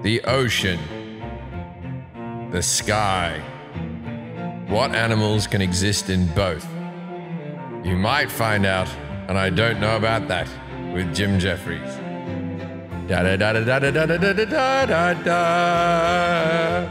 the ocean, the sky. What animals can exist in both? You might find out, and I don't know about that, with Jim Jefferies. Da da da da da da da da da da da.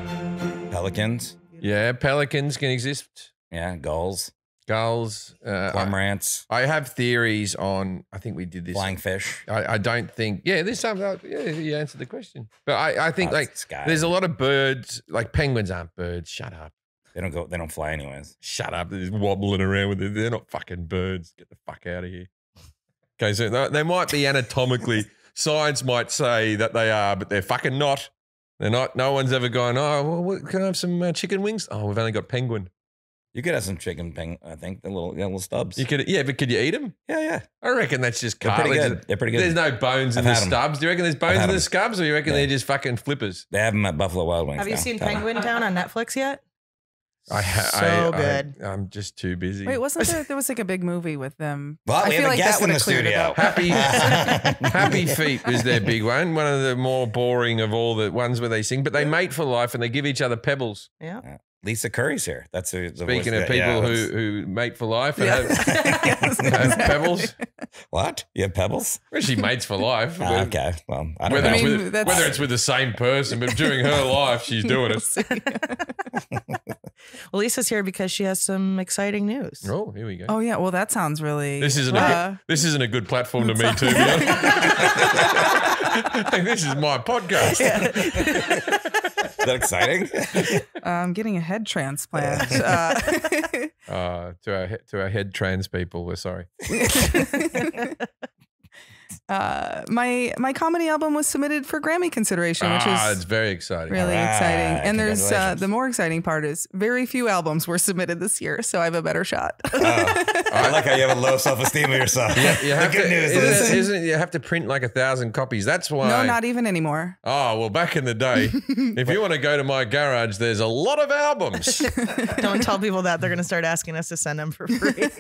Pelicans. Yeah, pelicans can exist. Yeah, gulls. Gulls. Cormorants. I have theories on, I think we did this. Flying fish. I don't think, yeah, there's some, yeah, you answered the question. But I think like sky. there's a lot of birds, like penguins aren't birds. Shut up. They don't fly anyways. Shut up. They're just wobbling around with it. They're not fucking birds. Get the fuck out of here. Okay, so they might be anatomically, science might say that they are, but they're fucking not. They're not. No one's ever gone, oh, well, can I have some chicken wings? Oh, we've only got penguin. You could have some chicken I think, the little stubs. You could, yeah, but could you eat them? Yeah. I reckon that's just They're pretty cartilage. good. They're pretty good. There's no bones in the stubs. Do you reckon there's bones in the stubs, or you reckon they're just fucking flippers? They have them at Buffalo Wild Wings. Have you seen Penguin Town on Netflix yet? Good. I'm just too busy. Wait, wasn't there was like a big movie with them? Well, we have a guest in the studio. Happy Feet is their big one of the more boring of all the ones where they sing, but they mate for life and they give each other pebbles. Yeah. Lisa Curry's here. That's who. Speaking of people who mate for life and have pebbles. What? You have pebbles? Well, she mates for life. Okay. Well, I don't know. Whether it's with the same person, but during her life, she's doing it. Well, Lisa's here because she has some exciting news. Oh, here we go. Oh yeah, well that sounds really. This isn't a good platform to me too. Hey, this is my podcast. Yeah. Is that exciting? I'm getting a head transplant. To our head trans people, we're sorry. My comedy album was submitted for Grammy consideration, which is it's very exciting. Really exciting. And there's the more exciting part is very few albums were submitted this year, so I have a better shot. I like how you have a low self-esteem of yourself. You have good news isn't you have to print like 1,000 copies. That's why. No, not even anymore. Oh, well, back in the day, if you want to go to my garage, there's a lot of albums. Don't tell people that. They're going to start asking us to send them for free.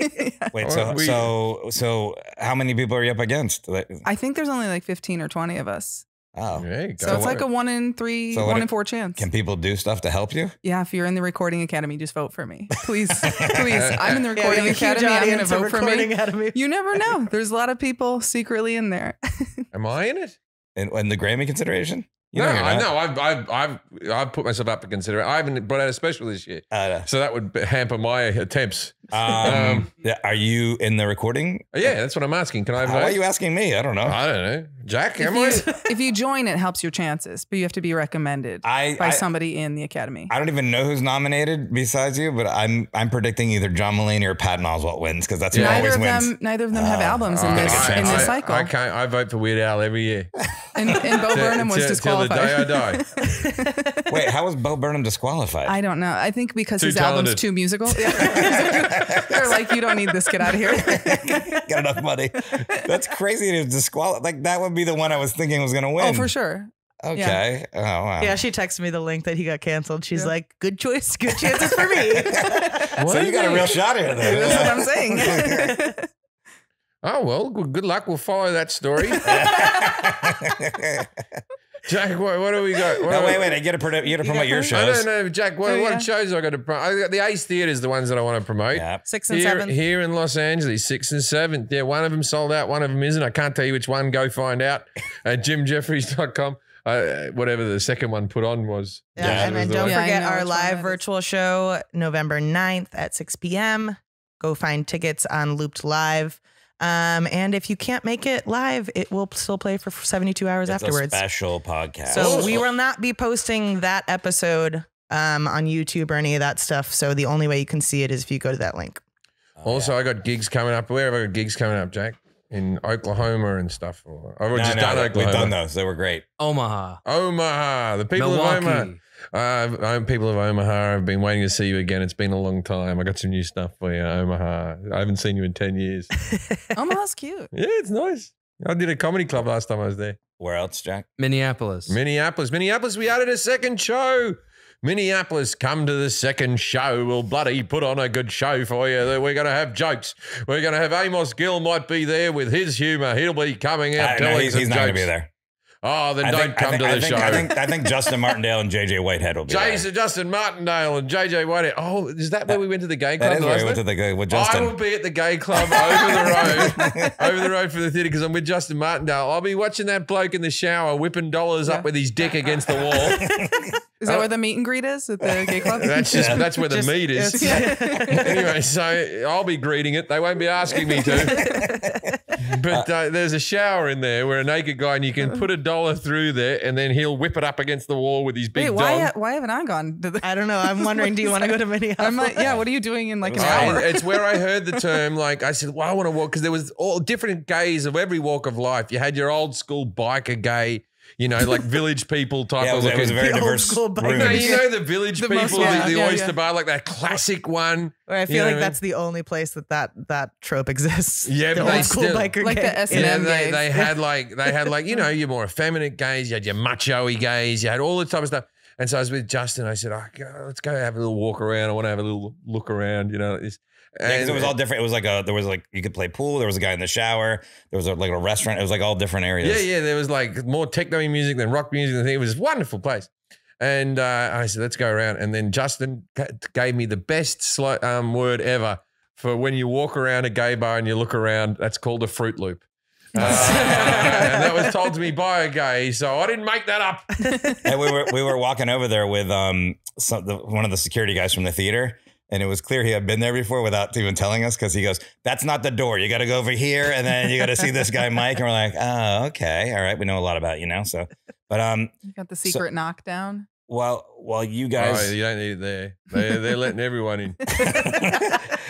Wait, so how many people are you up against? I think there's only like 15 or 20 of us. Oh, so it's like a 1 in 3, 1 in 4 chance. Can people do stuff to help you? Yeah, if you're in the Recording Academy, just vote for me, please. Please, I'm in the Recording Academy. I'm going to vote for me. Academy. You never know. There's a lot of people secretly in there. Am I in it? In the Grammy consideration? I've put myself up for consideration. I haven't brought out a special this year, so that would hamper my attempts. Are you in the recording? Yeah, that's what I'm asking. Can I vote? Why are you asking me? I don't know. I don't know. Jack, if you join, it helps your chances, but you have to be recommended by somebody in the Academy. I don't even know who's nominated besides you, but I'm predicting either John Mulaney or Patton Oswalt wins because that's who always wins. Neither of them have albums in this cycle. I vote for Weird Al every year. And Bo Burnham was disqualified. Till the day I die. Wait, how was Bo Burnham disqualified? I don't know. I think because his album's too musical. They're like, you don't need this. Get out of here. Got enough money. That's crazy to disqualify. Like that would be the one I was thinking was going to win. Oh, for sure. Okay. Yeah. Oh, wow. Yeah, she texted me the link that he got canceled. She's like, good choice. Good chances for me. So you got a real shot here then. That's what I'm saying. Oh, well, good luck. We'll follow that story. Jack, what do we got? Wait. You got to promote your shows. I don't know, Jack. What shows I got to promote? I got the Ace Theaters, the ones that I want to promote. Yeah. 6th and 7th. Here in Los Angeles, 6th and 7th. Yeah, one of them sold out, one of them isn't. I can't tell you which one. Go find out at jimjeffries.com. Whatever the second one put on was. Yeah, and then don't forget our live virtual show, November 9th at 6 p.m. Go find tickets on Looped Live. And if you can't make it live, it will still play for 72 hours afterwards. A special podcast. So we will not be posting that episode on YouTube or any of that stuff. So the only way you can see it is if you go to that link. Also, I got gigs coming up. Where have I got gigs coming up, Jack? In Oklahoma and stuff. I've just done Oklahoma. We've done those. They were great. Omaha. The people Milwaukee. of Omaha. People of Omaha, I've been waiting to see you again. It's been a long time. I got some new stuff for you, Omaha. I haven't seen you in 10 years. Omaha's cute. Yeah, it's nice. I did a comedy club last time I was there. Where else, Jack? Minneapolis. We added a second show. Minneapolis, come to the second show. We'll bloody put on a good show for you. We're going to have jokes. We're going to have Amos Gill might be there with his humour. He'll be coming out telling some jokes. He's not going to be there. Oh, then don't come to the show. I think Justin Martindale and JJ Whitehead will be there. Justin Martindale and JJ Whitehead. Oh, is that where we went to the gay club? That is where we went to the gay with Justin. I will be at the gay club over the road from the theatre because I'm with Justin Martindale. I'll be watching that bloke in the shower whipping dollars up with his dick against the wall. Is that where the meet and greet is at the gay club? That's where the meat is. Anyway, so I'll be greeting it. They won't be asking me to. But there's a shower in there where a naked guy, and you can put $1 through there, and then he'll whip it up against the wall with his big dong. Why haven't I gone? I don't know. I'm wondering, do you want to go to Minneapolis? I'm like, yeah, what are you doing in like an hour? It's where I heard the term, like, I said, well, I want to walk, because there was all different gays of every walk of life. You had your old school biker gay, you know, like village people type of looking. It was a very diverse room. You know the village people, the oyster bar, like that classic one. I feel like that's the only place that trope exists. Yeah, the but old school biker like gay. the S&M gays. They had like you know, your more effeminate gays, you had your macho-y gays, you had all this type of stuff. And so I was with Justin. I said, let's go have a little walk around. I want to have a little look around, you know. And it was all different. It was like there was like you could play pool. There was a guy in the shower. There was like a restaurant. It was like all different areas. Yeah. There was like more techno music than rock music. It was a wonderful place. And I said, let's go around. And then Justin gave me the best word ever for when you walk around a gay bar and you look around. That's called a Fruit Loop. And that was told to me by a gay, so I didn't make that up. And we were walking over there with one of the security guys from the theater. And it was clear he had been there before without even telling us, because he goes, that's not the door. You got to go over here, and then you got to see this guy, Mike. And we're like, oh, okay. All right. We know a lot about you now. So, but you got the secret knockdown. Well, you guys. Oh, you don't need it there. They're letting everyone in.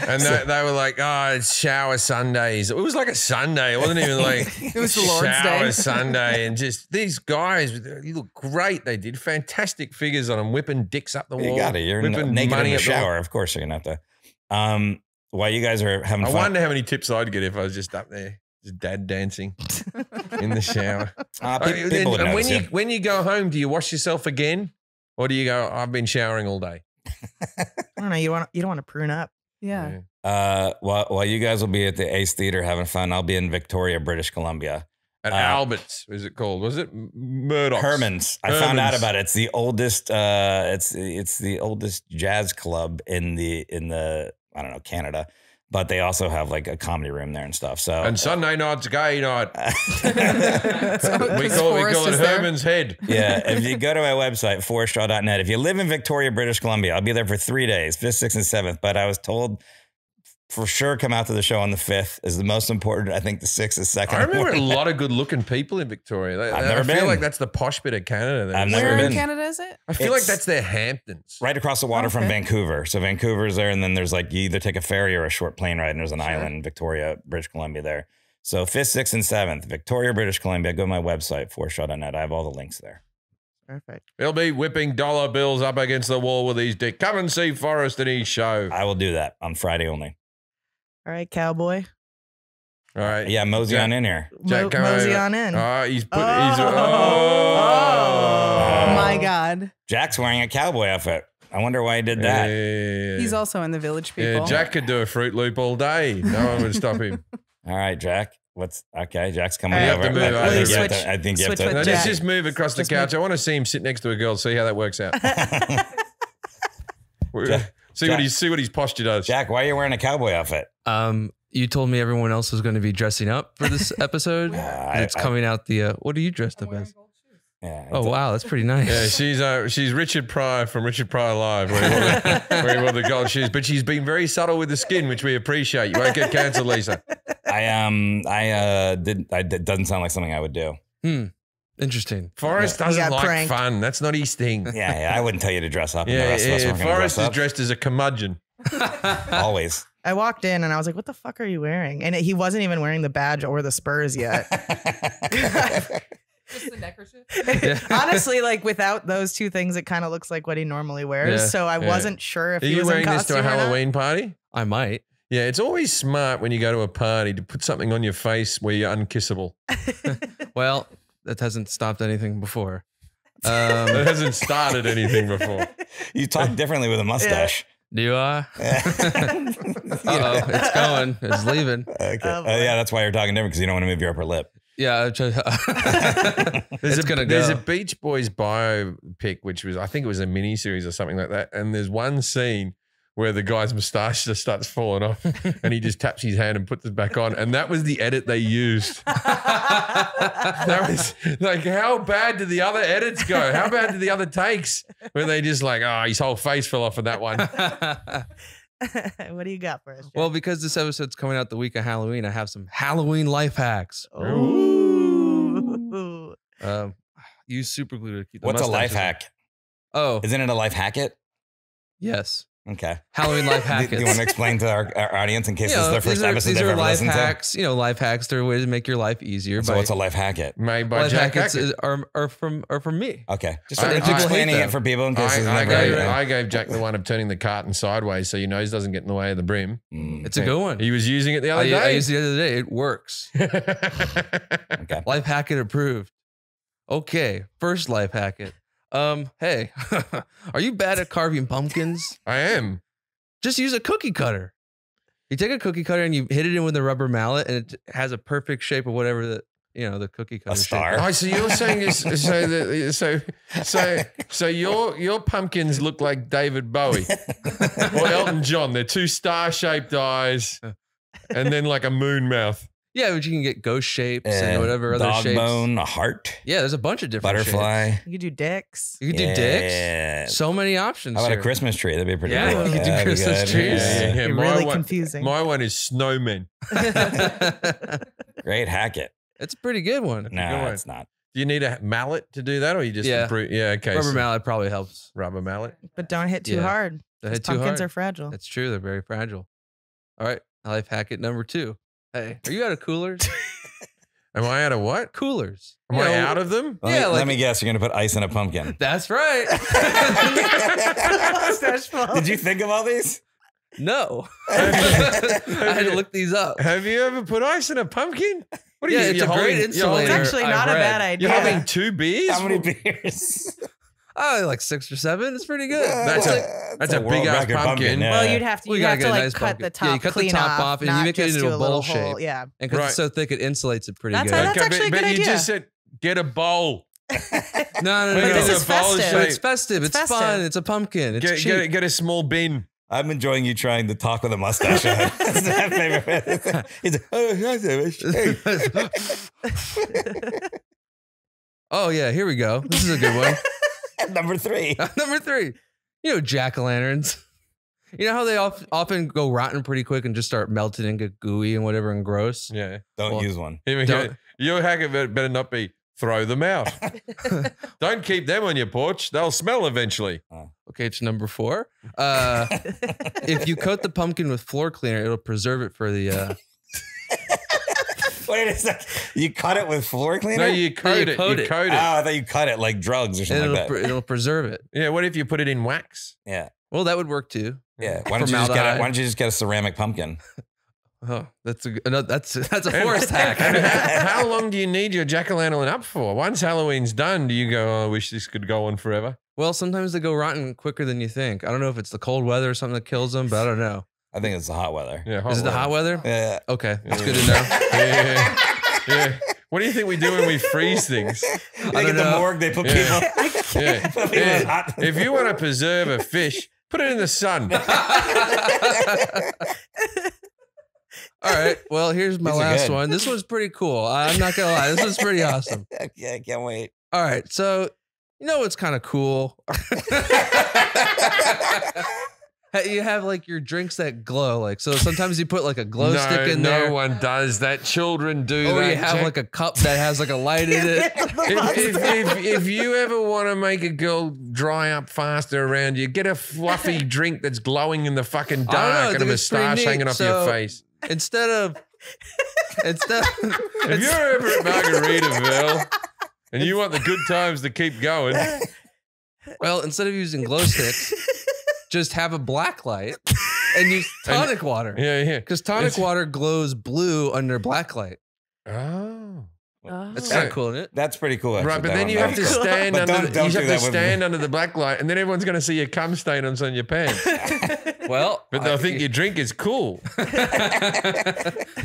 And they were like, oh, it's shower Sundays. It was like a Sunday. It wasn't even like it was the Lord's shower Day. Sunday. And just these guys, you look great. They did fantastic figures on them, whipping dicks up the wall. You got it. You're naked in the shower. Of course you're going to have to. While you guys are having fun. I wonder how many tips I'd get if I was just up there, just dad dancing in the shower. People would notice you. When you go home, do you wash yourself again? Or do you go, I've been showering all day? I don't know. You don't want to prune up. Yeah. While you guys will be at the Ace Theater having fun, I'll be in Victoria, British Columbia. At Albert's, is it called? Was it Murdoch's? Herman's. I found out about it. It's the oldest. It's the oldest jazz club in the I don't know, Canada. But they also have like a comedy room there and stuff. So and Sunday night's gay night. we call it Herman's Head. Yeah. If you go to my website, foreststraw.net, if you live in Victoria, British Columbia, I'll be there for 3 days, 5th, 6th, and 7th. But I was told for sure come out to the show on the 5th is the most important. I think the 6th is second. I remember a lot of good looking people in Victoria. I've never been. I feel like that's the posh bit of Canada. I've never been. Where in Canada is it? I feel like that's their Hamptons. Right across the water from Vancouver. So Vancouver's there, and then there's like you either take a ferry or a short plane ride, and there's an island, Victoria, British Columbia there. So 5th, 6th, and 7th, Victoria, British Columbia. Go to my website, foreststraw.net. I have all the links there. Perfect. He'll be whipping dollar bills up against the wall with his dick. Come and see Forrest and his show. I will do that on Friday only. All right, cowboy. All right. Yeah, mosey on in here. Jack, mosey on in. Oh, he's put. Oh my God. Jack's wearing a cowboy outfit. I wonder why he did that. Yeah. He's also in the Village People. Yeah, Jack could do a Fruit Loop all day. No one would stop him. All right, Jack. Okay, Jack's coming You over. have to move over. I think you have to. No, let's just move across the couch. I want to see him sit next to a girl, see how that works out. See what his posture does. Jack, why are you wearing a cowboy outfit? You told me everyone else was going to be dressing up for this episode. It's coming out the. What are you dressed up as? Yeah. Oh wow, that's pretty nice. Yeah, she's Richard Pryor from Richard Pryor Live, where he wore the gold shoes. But she's been very subtle with the skin, which we appreciate. You won't get cancelled, Lisa. It doesn't sound like something I would do. Interesting. Forrest doesn't like fun. That's not his thing. Yeah, I wouldn't tell you to dress up. And the rest of us weren't Forrest is dressed as a curmudgeon. Always. I walked in and I was like, what the fuck are you wearing? And he wasn't even wearing the badge or the spurs yet. Just the neckerchief. Honestly, like without those two things, it kind of looks like what he normally wears. Yeah, so I wasn't sure if Are he you was wearing in this to a costume or not. Halloween party? I might. Yeah, it's always smart when you go to a party to put something on your face where you're unkissable. Well, that hasn't stopped anything before. It hasn't started anything before. You talk differently with a mustache. Do I? Uh-oh, it's going. It's leaving. Okay. Yeah, that's why you're talking different, because you don't want to move your upper lip. Yeah, There's gonna there's go. a Beach Boys biopic, which was, I think it was a mini series or something like that. And there's one scene where the guy's moustache just starts falling off and he just taps his hand and puts it back on. And that was the edit they used. That was like, how bad did the other edits go? How bad did the other takes? Where they just like, oh, his whole face fell off of that one. What do you got for us, Jeff? Well, because this episode's coming out the week of Halloween, I have some Halloween life hacks. Ooh. Use super glue to keep the What's a life mustaches- hack? Oh, Isn't it a life hacket? yes. Okay. Halloween life Do hackets. you want to explain to our audience in case You this is know, their first episode these they've are ever life listened hacks. You know, life hacks. They're ways to make your life easier. to? So what's a life hacket? Made by life Jack hackets Hackett. are from me. Okay. Just I explaining hate it for people in case it's I never gave Jack the one of turning the carton sideways so your nose doesn't get in the way of the brim. It's a good one. He was using it the other I day. used it the other day. It works. Okay. Life hacket approved. Okay, first life hacket. Hey, are you bad at carving pumpkins? I am. Just use a cookie cutter. You take a cookie cutter and you hit it in with a rubber mallet, and it has a perfect shape of whatever the cookie cutter. A star. shape. Oh, so you're saying is so your pumpkins look like David Bowie or Elton John. They're two star-shaped eyes and then like a moon mouth. Yeah, but you can get ghost shapes and whatever other dog shapes. bone, a heart, Yeah, there's a bunch of different butterfly. shapes. You could do dicks. You could do Yeah. dicks. So many options. How about here. a Christmas tree? That'd be pretty Yeah, cool. you could do that'd be Christmas good. trees. Yeah. You're my really one, confusing. My one is snowmen. Great hacket. It's a pretty good one. good No, one. it's not. Do you need a mallet to do that, or you just Yeah. improve? Yeah, okay. Rubber so mallet probably helps. rubber mallet. But don't hit too Yeah. hard. Don't hit 'cause too pumpkins hard. are fragile. That's true. They're very fragile. All right. Life hacket number 2. Hey, are you out of coolers? Am I out of what? Coolers. Am You I know, out of them? Let me guess. You're going to put ice in a pumpkin. That's right. Did you think of all these? No. I had to look these up. Have you ever put ice in a pumpkin? What are Yeah, you? it's you're a great holding- insulator. It's actually I've not a read. bad idea. You're having 2 beers? How many beers? Oh, like 6 or 7. It's pretty good. That's a world big ass record pumpkin. yeah. Well, you'd have to, Well, you you have gotta to get a like nice cut pumpkin. the top, Yeah, you cut the clean top off, off and you not make it just into do a little bowl hole. shape. Yeah. And because Right. it's so thick, it insulates it pretty That's good. how- that's actually a but good you idea. just said get a bowl. No, But this is festive. But it's festive. It's It's fun. festive. It's a pumpkin. It's cheap. Get a small bin. I'm enjoying you trying to talk with a mustache on. That's my favorite. He's like, Oh, yeah. Here we go. This is a good one. Number 3. Number 3. You know, jack-o'-lanterns. You know how they often go rotten pretty quick and just start melting and get gooey and whatever and gross? Yeah. Don't Well, use one. Don't- Your hacker better not be throw them out. Don't keep them on your porch. They'll smell eventually. Okay, it's number 4. If you coat the pumpkin with floor cleaner, it'll preserve it for the... Wait a sec. You cut it with floor cleaner? No, you coat it. coat You it. coat Oh, it. I thought you cut it like drugs or and something like that. it'll preserve it. Yeah. What if you put it in wax? Yeah. Well, that would work too. Yeah. Why don't you just get a ceramic pumpkin? Oh, that's a forest hack. And how long do you need your jack-o'-lantern up for? Once Halloween's done, do you go, oh, I wish this could go on forever? Well, sometimes they go rotten quicker than you think. I don't know if it's the cold weather or something that kills them, but I don't know. I think it's the hot weather. Yeah. Is it the hot weather? Yeah. Okay, that's good to know. Yeah. What do you think we do when we freeze things? They don't get the know. morgue, they put Yeah. people. Yeah. Put people in hot. If you want to preserve a fish, put it in the sun. All right. Well, here's my These are last good. one. This one's pretty cool. I'm not gonna lie. This one's pretty awesome. Yeah, I can't wait. All right. So you know what's kind of cool? You have like your drinks that glow. Like so, sometimes you put like a glow stick in there. No one does that. Children do that. Or you have Jack. like a cup that has like a light in it. If you ever want to make a girl dry up faster around you, get a fluffy drink that's glowing in the fucking I don't know, I dark and a think it's pretty moustache neat. hanging off So- your face. Instead of If you're ever at Margaritaville and you want the good times to keep going, well, instead of using glow sticks, just have a black light and use tonic water. yeah. Because tonic water glows blue under black light. Oh. That's So- kind of cool, isn't it? That's pretty cool. Actually, Right, but that then one. you have to That's cool. stand But under don't you do have to that with- stand under the black light, and then everyone's going to see your cum stain on your pants. Well, But they'll think your drink is cool.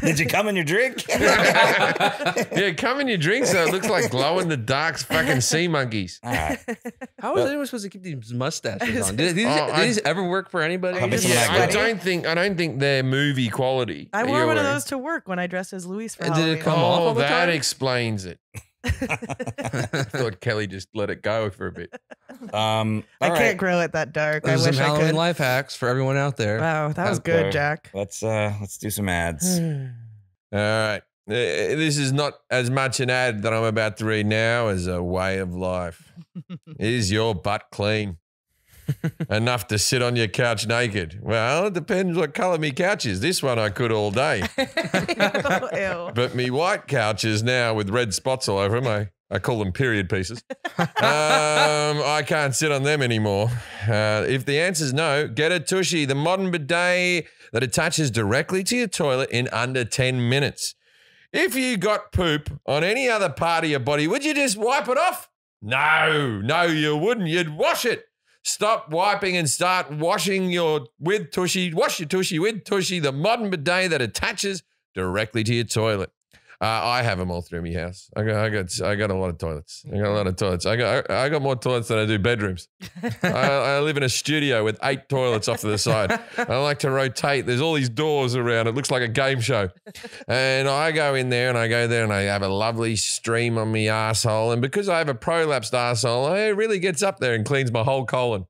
Did you come in your drink? Yeah, come in your drink so it looks like glow in the dark fucking sea monkeys. how is anyone supposed to keep these mustaches on? Did these ever work for anybody? I don't think they're movie quality. I wore one of those to work when I dressed as Luis for Did Halloween. it come off all the that time? explains it. I thought Kelly just let it go for a bit. I can't grow it that dark. There's I some wish I Halloween could. life hacks for everyone out there. Wow, that was good, Jack. Let's do some ads. All right. This is not as much an ad that I'm about to read now as a way of life. Is your butt clean? Enough to sit on your couch naked? Well, it depends what colour me couch is. This one I could all day. Ew. But me white couches now with red spots all over them, I call them period pieces. I can't sit on them anymore. If the answer is no, get a Tushy, the modern bidet that attaches directly to your toilet in under 10 minutes. If you got poop on any other part of your body, would you just wipe it off? No, you wouldn't. You'd wash it. Stop wiping and start washing with Tushy. Wash your Tushy with Tushy, the modern bidet that attaches directly to your toilet. I have them all through my house. I got a lot of toilets. I got more toilets than I do bedrooms. I live in a studio with 8 toilets off to the side. I like to rotate. There's all these doors around. It looks like a game show. And I go in there and I have a lovely stream on my asshole. And because I have a prolapsed asshole, it really gets up there and cleans my whole colon.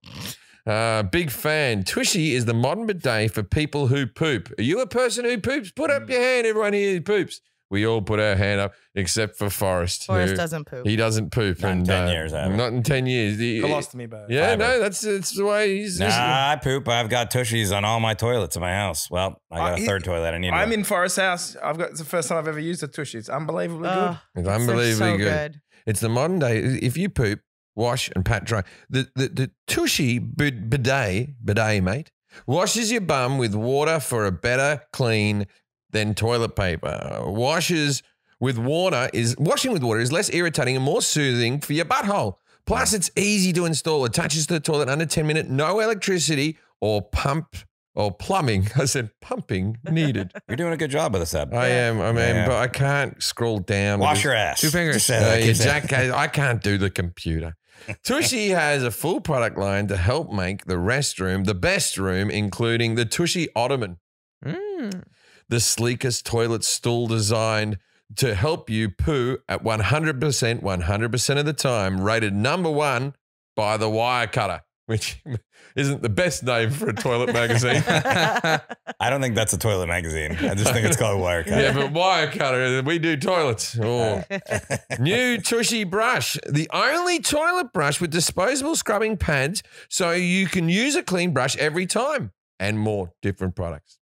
Big fan. Tushy is the modern bidet for people who poop. Are you a person who poops? Put up your hand, everyone here who poops. We all put our hand up except for Forrest. Forrest doesn't poop. He doesn't poop. Not in 10 years, I haven't. Not in 10 years. Colostomy bag. Yeah, Fiber. no, that's the way he's. Nah, I poop. I've got Tushies on all my toilets in my house. Well, I got a third toilet. I need I'm one. in Forrest's house. It's the first time I've ever used a Tushy. It's unbelievably good. It's They're unbelievably so good. It's the modern day. If you poop, wash and pat dry. The Tushy bidet, mate, washes your bum with water for a better clean than toilet paper. Washing with water is less irritating and more soothing for your butthole. Plus, it's easy to install. Attaches to the toilet under 10 minutes. No electricity or plumbing. I said pumping needed. You're doing a good job with this app. I am. I mean, Yeah. but I can't scroll down. Wash your ass. 2 fingers. Just say that, kid. Exactly. I can't do the computer. Tushy has a full product line to help make the restroom the best room, including the Tushy Ottoman, the sleekest toilet stool designed to help you poo at 100% of the time, rated #1 by the Wirecutter, which isn't the best name for a toilet magazine. I don't think that's a toilet magazine. I just think it's called Wirecutter. Yeah, but Wirecutter, we do toilets. Oh. New Tushy brush, the only toilet brush with disposable scrubbing pads so you can use a clean brush every time, and more different products.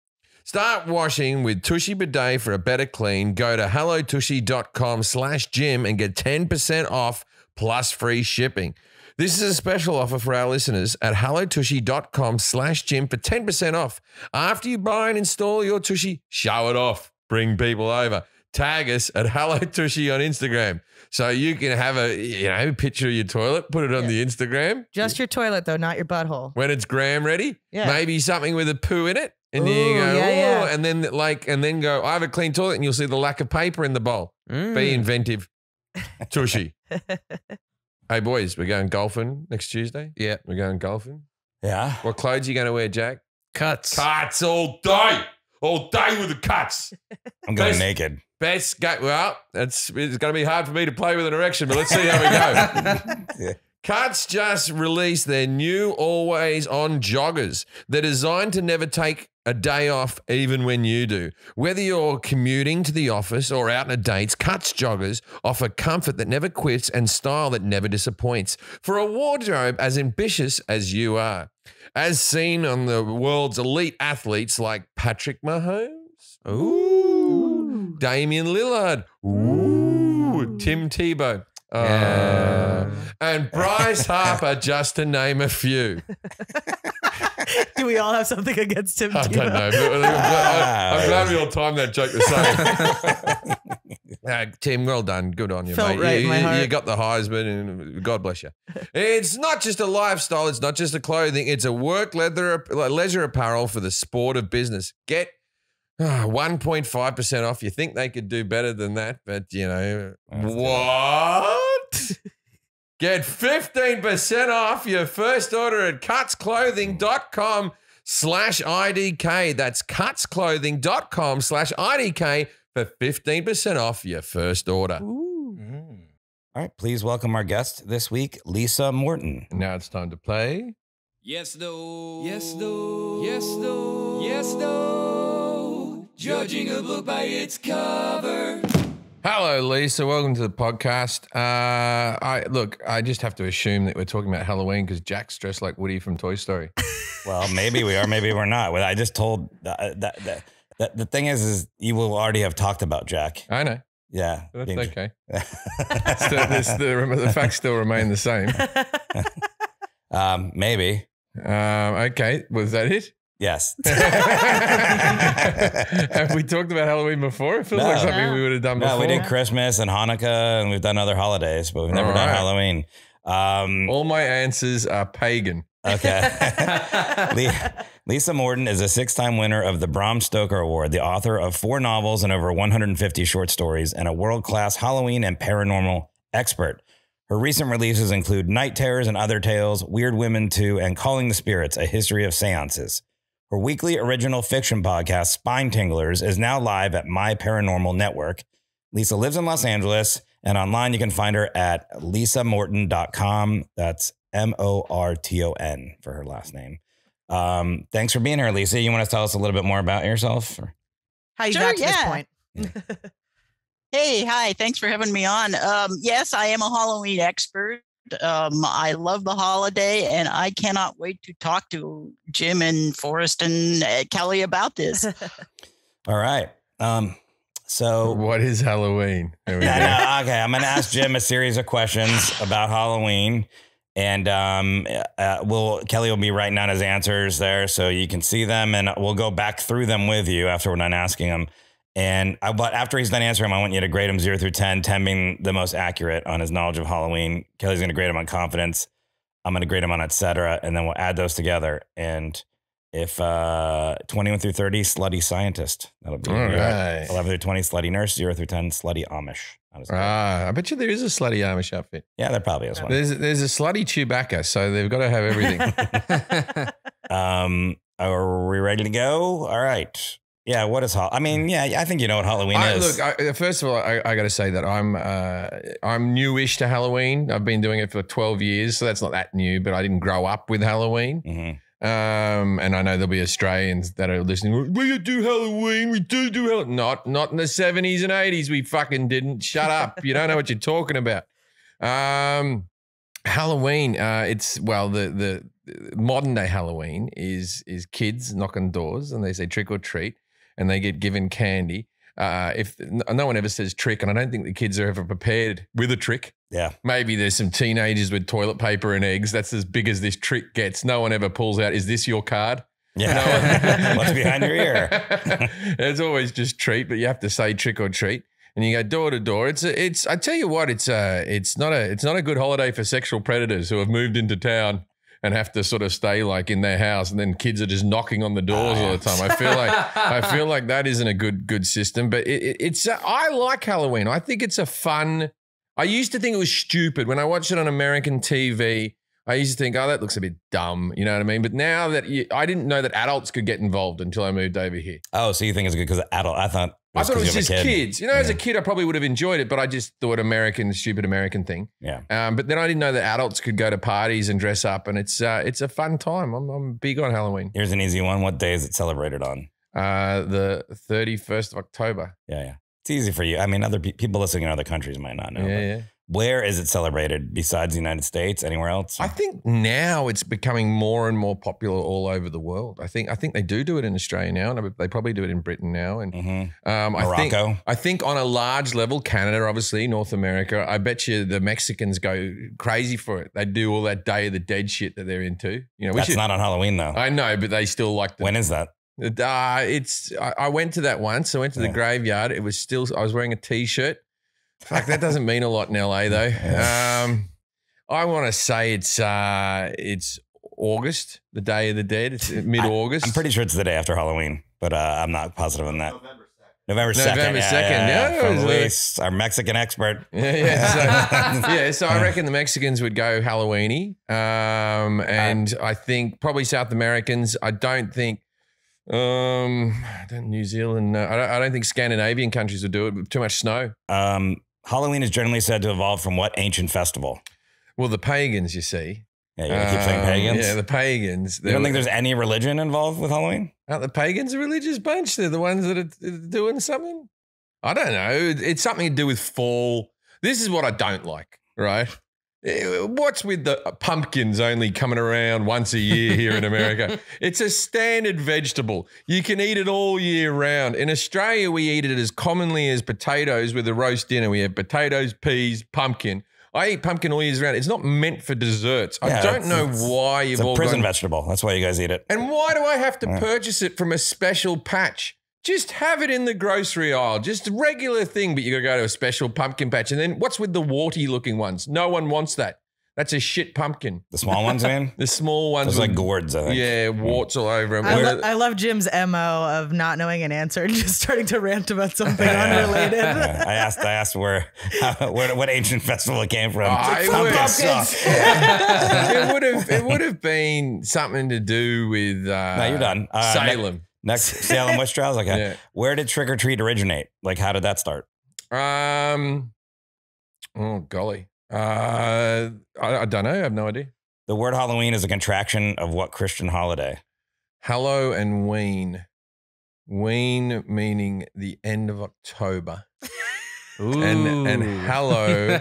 Start washing with Tushy Bidet for a better clean. Go to hellotushy.com/Jim and get 10% off plus free shipping. This is a special offer for our listeners at hellotushy.com/Jim for 10% off. After you buy and install your Tushy, show it off. Bring people over. Tag us at Hello Tushy on Instagram. So you can have a picture of your toilet, put it on the Instagram. Just your toilet, though, not your butthole. When it's gram ready, maybe something with a poo in it. And then you go, and then go, I have a clean toilet, and you'll see the lack of paper in the bowl. Be inventive. Tushy. Hey, boys, we're going golfing next Tuesday. Yeah. We're going golfing. Yeah. What clothes are you going to wear, Jack? Cuts. Cuts all day. All day with the cuts. I'm going naked. Best go. Well, it's going to be hard for me to play with an erection, but let's see how we go. Cuts just released their new Always On joggers. They're designed to never take a day off even when you do. Whether you're commuting to the office or out on a date, Cuts joggers offer comfort that never quits and style that never disappoints for a wardrobe as ambitious as you are. As seen on the world's elite athletes like Patrick Mahomes, Damian Lillard, Tim Tebow, and Bryce Harper, just to name a few. Do we all have something against Tim Tebow? I don't know. But I'm glad we all timed that joke the same. Tim, well done. Good on you, Felt mate. right in my heart. You got the Heisman, and God bless you. It's not just a lifestyle. It's not just a clothing. It's a work leisure apparel for the sport of business. Get 1.5% off. You think they could do better than that, but you know what? Get 15% off your first order at cutsclothing.com/IDK. That's cutsclothing.com/IDK for 15% off your first order. All right, please welcome our guest this week, Lisa Morton. Now it's time to play. Yes, no. Yes, no. Yes, no. Yes, no. Judging a book by its cover. Hello, Lisa. Welcome to the podcast. I just have to assume that we're talking about Halloween because Jack's dressed like Woody from Toy Story. Well, maybe we are, maybe we're not. Well, I just told the thing is you will already have talked about Jack. I know. Yeah. That's okay. The facts still remain the same. Maybe. Okay. Was that it? Yes. Have we talked about Halloween before? It feels like something we would have done before. No, we did Christmas and Hanukkah and we've done other holidays, but we've never done Halloween. All my answers are pagan. Okay. Lisa Morton is a 6-time winner of the Bram Stoker Award, the author of 4 novels and over 150 short stories, and a world-class Halloween and paranormal expert. Her recent releases include Night Terrors and Other Tales, Weird Women 2, and Calling the Spirits, A History of Seances. Her weekly original fiction podcast, Spine Tinglers, is now live at My Paranormal Network. Lisa lives in Los Angeles, and online you can find her at lisamorton.com. That's Morton for her last name. Thanks for being here, Lisa. You want to tell us a little bit more about yourself? Or? How you got to this point? Hey, hi. Thanks for having me on. Yes, I am a Halloween expert. I love the holiday, and I cannot wait to talk to Jim and Forrest and Kelly about this. All right. So what is Halloween? Okay, I'm going to ask Jim a series of questions about Halloween, and Kelly will be writing down his answers there so you can see them, and we'll go back through them with you after we're done asking them. But after he's done answering them, I want you to grade him 0 through 10, 10 being the most accurate on his knowledge of Halloween. Kelly's going to grade him on confidence. I'm going to grade him on et cetera, and then we'll add those together. And if 21 through 30, slutty scientist. That'll be right. 11 through 20, slutty nurse. 0 through 10, slutty Amish. I bet you there is a slutty Amish outfit. Yeah, there probably is one. There's a slutty Chewbacca, so they've got to have everything. Are we ready to go? All right. Yeah, what is Halloween? I think you know what Halloween is. Look, first of all, I got to say that I'm newish to Halloween. I've been doing it for 12 years, so that's not that new, but I didn't grow up with Halloween. Mm-hmm. And I know there'll be Australians that are listening. We do Halloween. We do Halloween. Not in the 70s and 80s. We fucking didn't. Shut up. You don't know what you're talking about. Halloween. The modern day Halloween is kids knock on doors and they say trick or treat. And they get given candy. If no one ever says trick, and I don't think the kids are ever prepared with a trick. Yeah. Maybe there's some teenagers with toilet paper and eggs. That's as big as this trick gets. No one ever pulls out, is this your card? Yeah. What's behind your ear? It's always just treat, but you have to say trick or treat. And you go door to door. I tell you what, it's not a good holiday for sexual predators who have moved into town and have to sort of stay like in their house, and then kids are just knocking on the doors all the time. I feel like that isn't a good system. But I like Halloween. I think it's a fun. I used to think it was stupid when I watched it on American TV. I used to think, oh, that looks a bit dumb. You know what I mean? But now that I didn't know that adults could get involved until I moved over here. Oh, so you think it's good because adult? I thought it was just kids. You know, as a kid, I probably would have enjoyed it, but I just thought stupid American thing. Yeah. But then I didn't know that adults could go to parties and dress up, and it's a fun time. I'm big on Halloween. Here's an easy one. What day is it celebrated on? The 31st of October. Yeah. It's easy for you. I mean, other people listening in other countries might not know. Yeah. Where is it celebrated besides the United States? Anywhere else? I think now it's becoming more and more popular all over the world. I think they do it in Australia now, and they probably do it in Britain now. And Morocco. I think on a large level, Canada, obviously, North America. I bet you the Mexicans go crazy for it. They do all that Day of the Dead shit that they're into. You know, that's not on Halloween though. I know, but they still like. When is that? I went to that once. I went to the graveyard. It was still. I was wearing a t-shirt. Fuck, that doesn't mean a lot in LA though. I want to say it's August, the Day of the Dead. It's mid-August. I'm pretty sure it's the day after Halloween, but I'm not positive on that. November 2nd. November 2nd. Yeah, from Luis, our Mexican expert. So I reckon the Mexicans would go Halloweeny. And I think probably South Americans. I don't think New Zealand. I don't think Scandinavian countries would do it with too much snow. Halloween is generally said to evolve from what ancient festival? Well, the pagans, you see. Yeah, you're going to keep saying pagans? Yeah, the pagans. You don't think there's any religion involved with Halloween? Aren't the pagans a religious bunch? They're the ones that are doing something? I don't know. It's something to do with fall. This is what I don't like, right? What's with the pumpkins only coming around once a year here in America? It's a standard vegetable. You can eat it all year round. In Australia, we eat it as commonly as potatoes with a roast dinner. We have potatoes, peas, pumpkin. I eat pumpkin all year round. It's not meant for desserts. I don't know why you've all It's a prison vegetable. That's why you guys eat it. And why do I have to purchase it from a special patch? Just have it in the grocery aisle. Just a regular thing, but you got to go to a special pumpkin patch. And then what's with the warty looking ones? No one wants that. That's a shit pumpkin. The small ones, man? The small ones. Those like gourds, I think. Yeah, warts all over them. I love Jim's MO of not knowing an answer and just starting to rant about something unrelated. I asked what ancient festival it came from. It would have been something to do with no, you're done. Salem. Next Salem witch trials? Okay. Yeah. Where did trick-or-treat originate? Like, how did that start? Oh, golly. I don't know. I have no idea. The word Halloween is a contraction of what Christian holiday? Hallow and Ween. Ween meaning the end of October. Ooh. And hello.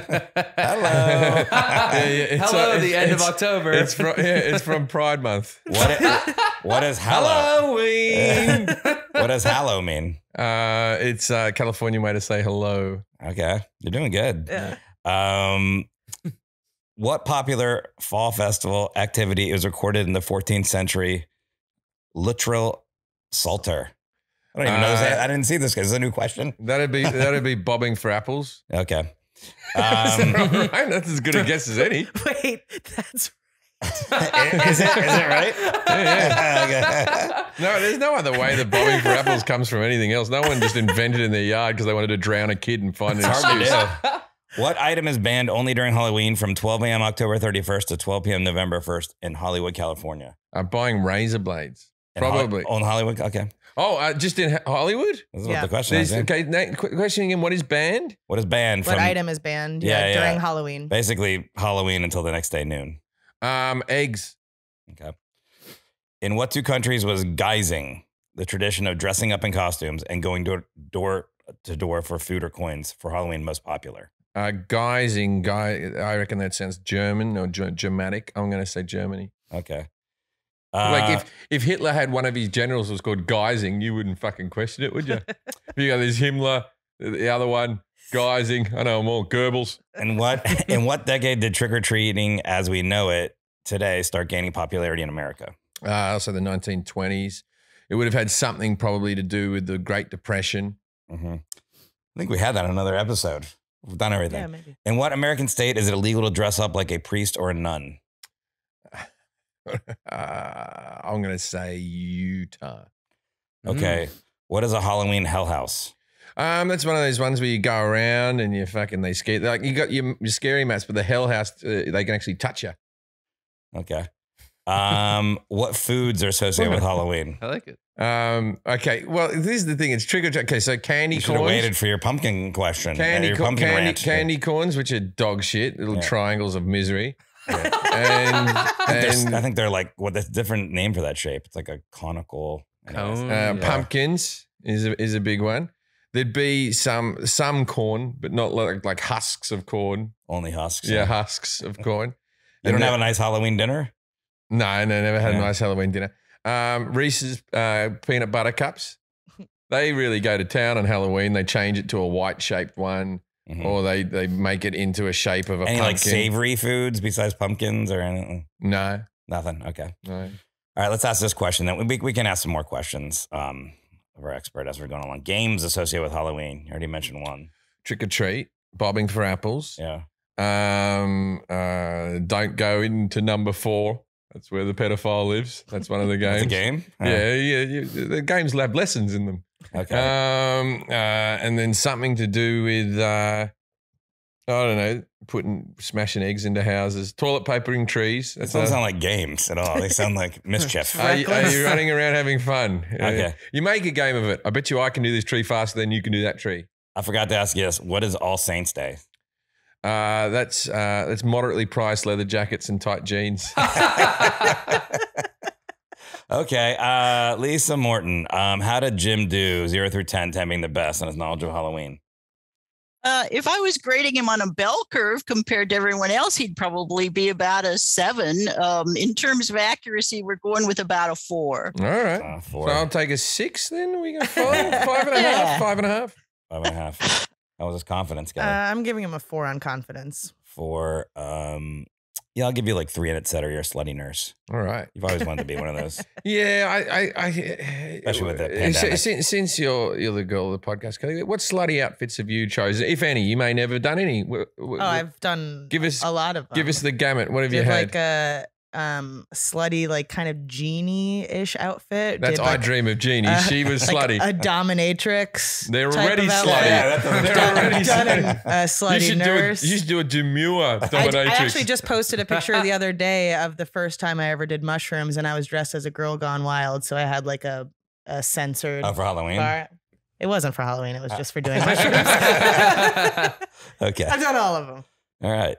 Hello. Hello, the end of October. It's from Pride Month. What is hallow? Halloween. What does hallow mean? It's a California way to say hello. Okay. You're doing good. Yeah. What popular fall festival activity is recorded in the 14th century literal Psalter? I don't even know this. I didn't see this. Is this a new question? That'd be bobbing for apples. Okay. Is that right? That's as good a guess as any. Wait, that's Is it right? Yeah. Okay. No, there's no other way that bobbing for apples comes from anything else. No one just invented it in their yard because they wanted to drown a kid and find an excuse. What item is banned only during Halloween from 12 a.m. October 31st to 12 p.m. November 1st in Hollywood, California? Buying razor blades. Probably. On Hollywood? Okay. Oh, just in Hollywood? This is what the question is. Okay, question again. What is banned? What is banned? what item is banned during Halloween. Basically, Halloween until the next day, noon. Eggs. Okay. In what two countries was guising, the tradition of dressing up in costumes and going door to door for food or coins for Halloween, most popular? Guising. I reckon that sounds German or Germanic. I'm going to say Germany. Okay. Like if Hitler had one of his generals was called Geising, you wouldn't fucking question it, would you? If you got this Himmler, the other one, Geising, I know them all, Goebbels. And in what decade did trick-or-treating as we know it today start gaining popularity in America? So the 1920s. It would have had something probably to do with the Great Depression. Mm-hmm. I think we had that in another episode. We've done everything. Yeah, maybe. In what American state is it illegal to dress up like a priest or a nun? I'm going to say Utah. Okay. What is a Halloween hell house? That's one of those ones where you go around and they scare. Like you got your scary mats, but the hell house, they can actually touch you. Okay. What foods are associated with Halloween? I like it. Okay. Well, this is the thing. It's trick or treat. Okay, so candy corns. You should have waited for your pumpkin question. Candy corns, which are dog shit, little triangles of misery. Yeah. I think they're like that's a different name for that shape. It's like a conical cone. Pumpkins is a big one. There'd be some corn, but not like husks of corn. Only husks. Yeah, husks of corn. You don't have a nice Halloween dinner? No, never had a nice Halloween dinner. Reese's peanut butter cups. They really go to town on Halloween. They change it to a white shaped one. Mm-hmm. Or they make it into a shape of a pumpkin. Like savory foods besides pumpkins or anything? No. Nothing. Okay. No. All right, let's ask this question. Then we can ask some more questions of our expert as we're going along. Games associated with Halloween. You already mentioned one. Trick or treat. bobbing for apples. Yeah. Don't go into number 4. That's where the pedophile lives. That's one of the games. That's a game? Yeah. The games have lessons in them. Okay. And then something to do with, I don't know, smashing eggs into houses, toilet papering trees. That doesn't sound like games at all. They sound like mischief. Are you running around having fun? Okay. You make a game of it. I bet you I can do this tree faster than you can do that tree. I forgot to ask you this. What is All Saints Day? That's moderately priced leather jackets and tight jeans. Okay. Lisa Morton, how did Jim do 0 through 10 being the best on his knowledge of Halloween? If I was grading him on a bell curve compared to everyone else, he'd probably be about a 7. In terms of accuracy, we're going with about a 4. All right. 4. So I'll take a 6 then. We go 5, 5.5, Yeah. 5.5. 5.5. How was his confidence, guy? I'm giving him a 4 on confidence. 4. Yeah, I'll give you like 3 in it, Setter. You're a slutty nurse. All right. You've always wanted to be one of those. Yeah, Especially with the pandemic. Since you're the girl of the podcast, Kelly, what slutty outfits have you chosen? If any, you may never have done any. I've done a lot of them. Give us the gamut. What have you Did had? like a slutty, like kind of genie-ish outfit. That's Did I like, dream of Jeannie. She was like slutty. a dominatrix. They're type already of slutty. outfit. Yeah, They're already Done slutty. a slutty nurse. You should do a demure dominatrix. I actually just posted a picture the other day of the first time I ever did mushrooms, and I was dressed as a girl gone wild. So I had like a censored Oh, for Halloween? bar. It wasn't for Halloween. It was just for doing mushrooms. Okay. I've done all of them. All right.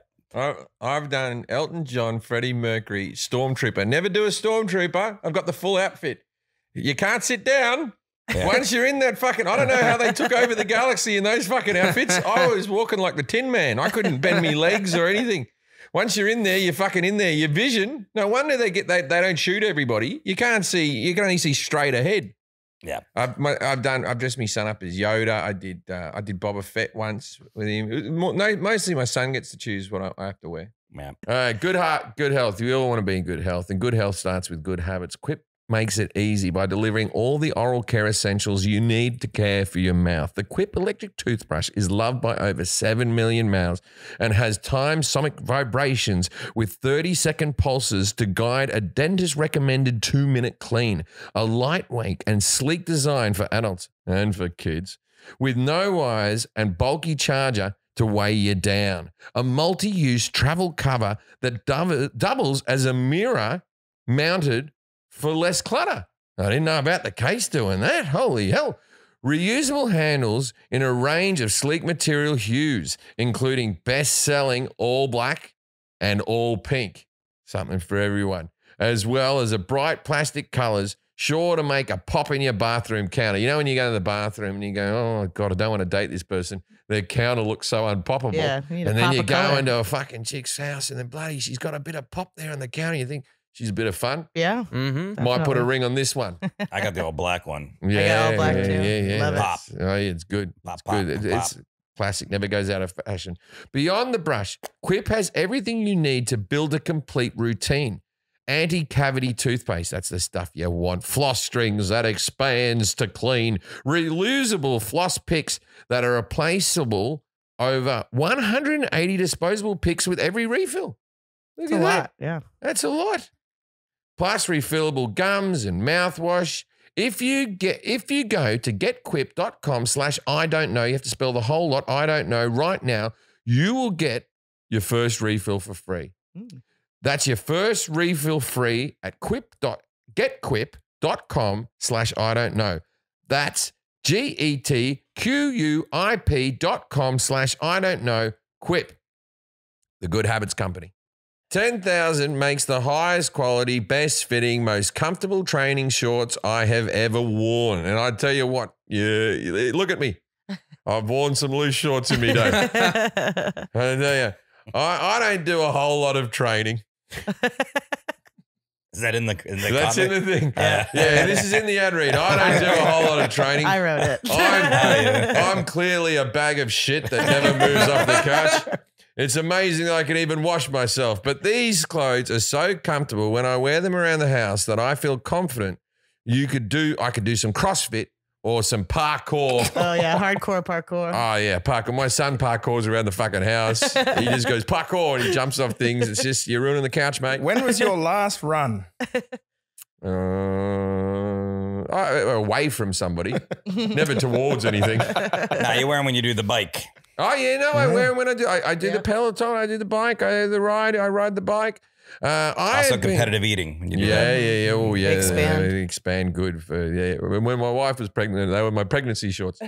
I've done Elton John, Freddie Mercury, Stormtrooper. Never do a Stormtrooper. I've got the full outfit. You can't sit down. Yeah. Once you're in that fucking, I don't know how they took over the galaxy in those fucking outfits. I was walking like the Tin Man. I couldn't bend me legs or anything. Once you're in there, you're fucking in there. Your vision, no wonder they don't shoot everybody. You can't see, you can only see straight ahead. Yeah. I've dressed my son up as Yoda. I did Boba Fett once with him. Mostly my son gets to choose what I have to wear. Yeah. Good heart, good health. We all want to be in good health, and good health starts with good habits. Quip makes it easy by delivering all the oral care essentials you need to care for your mouth. The Quip electric toothbrush is loved by over 7 million mouths and has timed sonic vibrations with 30-second pulses to guide a dentist-recommended 2-minute clean. A lightweight and sleek design for adults and for kids, with no wires and bulky charger to weigh you down. A multi-use travel cover that doubles as a mirror mounted for less clutter. I didn't know about the case doing that. Holy hell. Reusable handles in a range of sleek material hues, including best-selling all black and all pink. Something for everyone. As well as a bright plastic colors, sure to make a pop in your bathroom counter. You know when you go to the bathroom and you go, oh, God, I don't want to date this person. Their counter looks so unpoppable. Yeah, you need and to then pop you a go color. into a fucking chick's house and then bloody, she's got a bit of pop there on the counter. You think, she's a bit of fun. Yeah. Mm-hmm. Might put a Definitely. ring on this one. I got the old black one. Yeah, all black too. Yeah. Love it. That's- Oh, yeah, it's good. Pop, It's pop, good. pop, It's classic. Never goes out of fashion. Beyond the brush, Quip has everything you need to build a complete routine. Anti-cavity toothpaste, that's the stuff you want. Floss strings that expands to clean. Reusable floss picks that are replaceable. Over 180 disposable picks with every refill. Look That's at a that. lot. Yeah. That's a lot. Plus refillable gums and mouthwash. If you go to getquip.com/I don't know, you have to spell the whole lot, I don't know, right now, you will get your first refill for free. That's your first refill free at getquip.com/I don't know. That's GETQUIP.com/I don't know. Quip, the Good Habits Company. 10,000 makes the highest quality, best fitting, most comfortable training shorts I have ever worn. And I tell you what, yeah, look at me. I've worn some loose shorts in me day. I tell you, I don't do a whole lot of training. Is that in the That's copy? in the thing. Yeah, this is in the ad read. I don't do a whole lot of training. I wrote it. I'm clearly a bag of shit that never moves off the couch. It's amazing that I can even wash myself. But these clothes are so comfortable when I wear them around the house that I feel confident I could do some CrossFit or some parkour. Oh yeah, hardcore parkour. Oh yeah, parkour. My son parkours around the fucking house. He just goes parkour and he jumps off things. It's just you're ruining the couch, mate. When was your last run? Away from somebody, never towards anything. Nah, you wear them when you do the bike. Oh yeah, no, I wear them when I do. I do the Peloton. I do the bike. I do the ride. I ride the bike. Also competitive eating. When you do that. Yeah. Oh yeah, Expand. they expand good. When my wife was pregnant, they were my pregnancy shorts.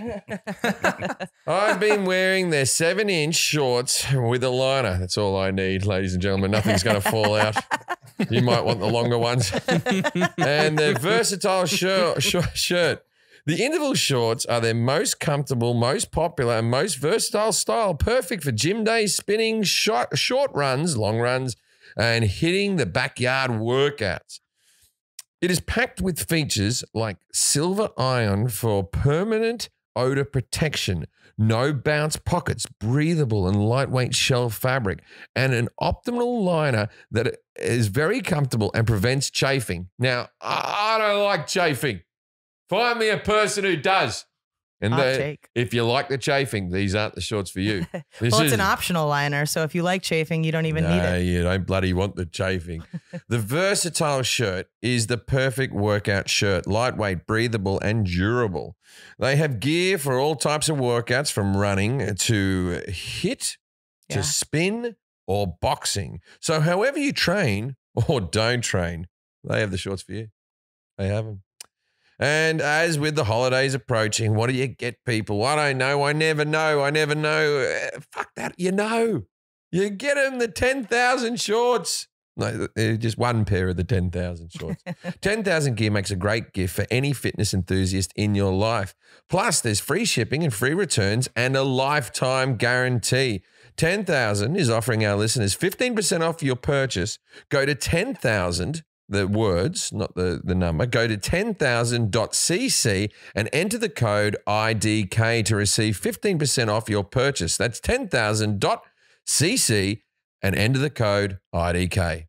I've been wearing their 7-inch shorts with a liner. That's all I need, ladies and gentlemen. Nothing's going to fall out. You might want the longer ones. And the versatile shirt. The interval shorts are their most comfortable, most popular, and most versatile style. Perfect for gym days, spinning, short runs, long runs, and hitting the backyard workouts. It is packed with features like silver iron for permanent odor protection, no bounce pockets, breathable and lightweight shell fabric, and an optimal liner that is very comfortable and prevents chafing. Now, I don't like chafing. Find me a person who does. And if you like the chafing, these aren't the shorts for you. Well, it's an optional liner, so if you like chafing, you don't even need it. You don't bloody want the chafing. The versatile shirt is the perfect workout shirt, lightweight, breathable, and durable. They have gear for all types of workouts, from running to HIIT to spin or boxing. So however you train or don't train, they have the shorts for you. They have them. And as with the holidays approaching, what do you get, people? I don't know. I never know. Fuck that. You know. You get them the 10,000 shorts. No, just one pair of the 10,000 shorts. 10,000 gear makes a great gift for any fitness enthusiast in your life. Plus, there's free shipping and free returns and a lifetime guarantee. 10,000 is offering our listeners 15% off your purchase. Go to 10,000. The words, not the number. Go to 10,000.cc and enter the code IDK to receive 15% off your purchase. That's 10,000.cc and enter the code IDK.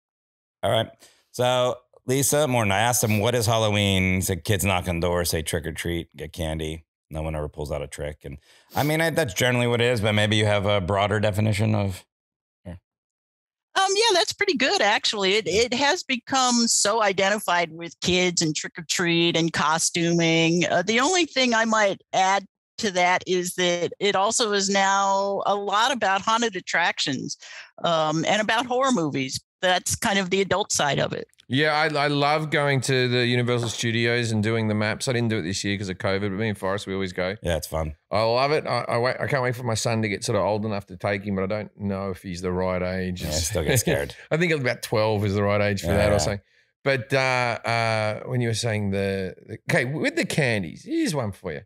All right. So Lisa Morton, I asked him, what is Halloween? He said, kids knock on doors, say trick or treat, get candy. No one ever pulls out a trick. And I mean, that's generally what it is, but maybe you have a broader definition of... Yeah, that's pretty good, actually. It has become so identified with kids and trick or treat and costuming. The only thing I might add to that is that it also is now a lot about haunted attractions and about horror movies. That's kind of the adult side of it. Yeah, I love going to the Universal Studios and doing the maps. I didn't do it this year because of COVID, but me and Forrest, we always go. Yeah, it's fun. I love it. I can't wait for my son to get sort of old enough to take him, but I don't know if he's the right age. Yeah, I still get scared. I think about 12 is the right age for that or something. But when you were saying okay, with the candies, here's one for you.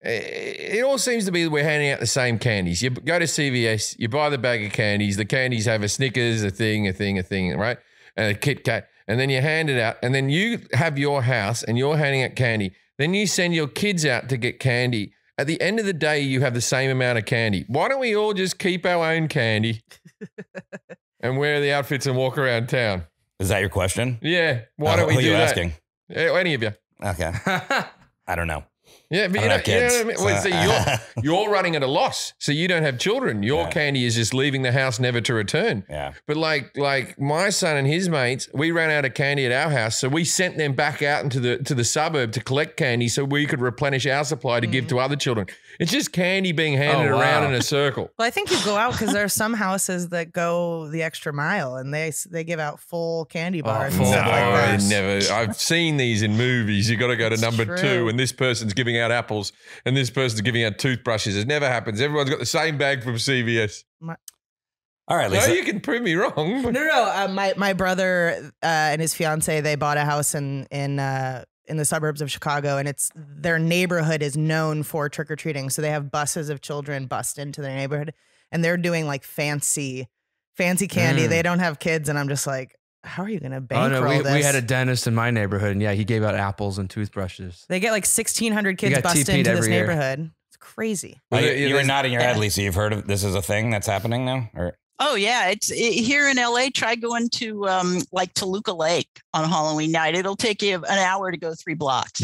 It all seems to be that we're handing out the same candies. You go to CVS, you buy the bag of candies. The candies have a Snickers, a thing, right? And a Kit Kat. And then you hand it out. And then you have your house and you're handing out candy. Then you send your kids out to get candy. At the end of the day, you have the same amount of candy. Why don't we all just keep our own candy and wear the outfits and walk around town? Is that your question? Yeah. Why don't we do that? Who are you asking? Any of you. Okay. I don't know. Yeah, but you know what I mean? Well, so you're running at a loss, so you don't have children. Your candy is just leaving the house never to return. Yeah. But like my son and his mates, we ran out of candy at our house, so we sent them back out into the suburb to collect candy so we could replenish our supply to give to other children. It's just candy being handed around in a circle. Well, I think you go out because there are some houses that go the extra mile and they give out full candy bars. No, I never. I've seen these in movies. You got to go to number 2, and this person's giving out apples, and this person's giving out toothbrushes. It never happens. Everyone's got the same bag from CVS. All right, Lisa. No, you can prove me wrong. But. No. My brother and his fiance, they bought a house in the suburbs of Chicago, and their neighborhood is known for trick or treating. So they have buses of children bust into their neighborhood, and they're doing like fancy candy. They don't have kids, and I'm just like, how are you going to bankroll this? We had a dentist in my neighborhood, and he gave out apples and toothbrushes. They get like 1,600 kids bust into this neighborhood. It's crazy. You were nodding your head, Lisa. You've heard of this is a thing that's happening now? Or? Oh, yeah. Here in LA, try going to like Toluca Lake on Halloween night. It'll take you an hour to go 3 blocks.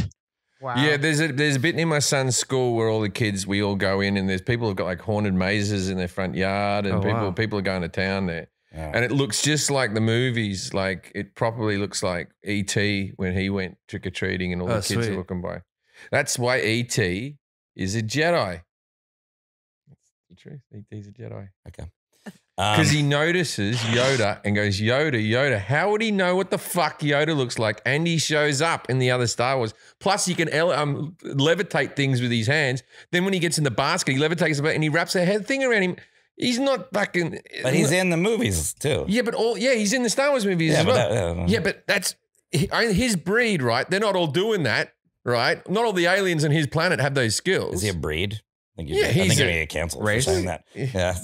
Wow. Yeah, there's a bit in my son's school where all the kids, we all go in, and there's people who've got like haunted mazes in their front yard, and people are going to town there. Yeah. And it looks just like the movies. Like it properly looks like E.T. when he went trick-or-treating and all the kids sweet. are looking by. That's why E.T. is a Jedi. That's the truth. E.T.'s a Jedi. Okay. Because he notices Yoda and goes, Yoda. How would he know what the fuck Yoda looks like? And he shows up in the other Star Wars. Plus, he can levitate things with his hands. Then when he gets in the basket, he levitates and he wraps a head thing around him. He's not fucking. But he's in the movies too. Yeah, but he's in the Star Wars movies as well. But that's his breed, right? They're not all doing that, right? Not all the aliens on his planet have those skills. Is he a breed? I think he's you're gonna get canceled for saying that. Yeah.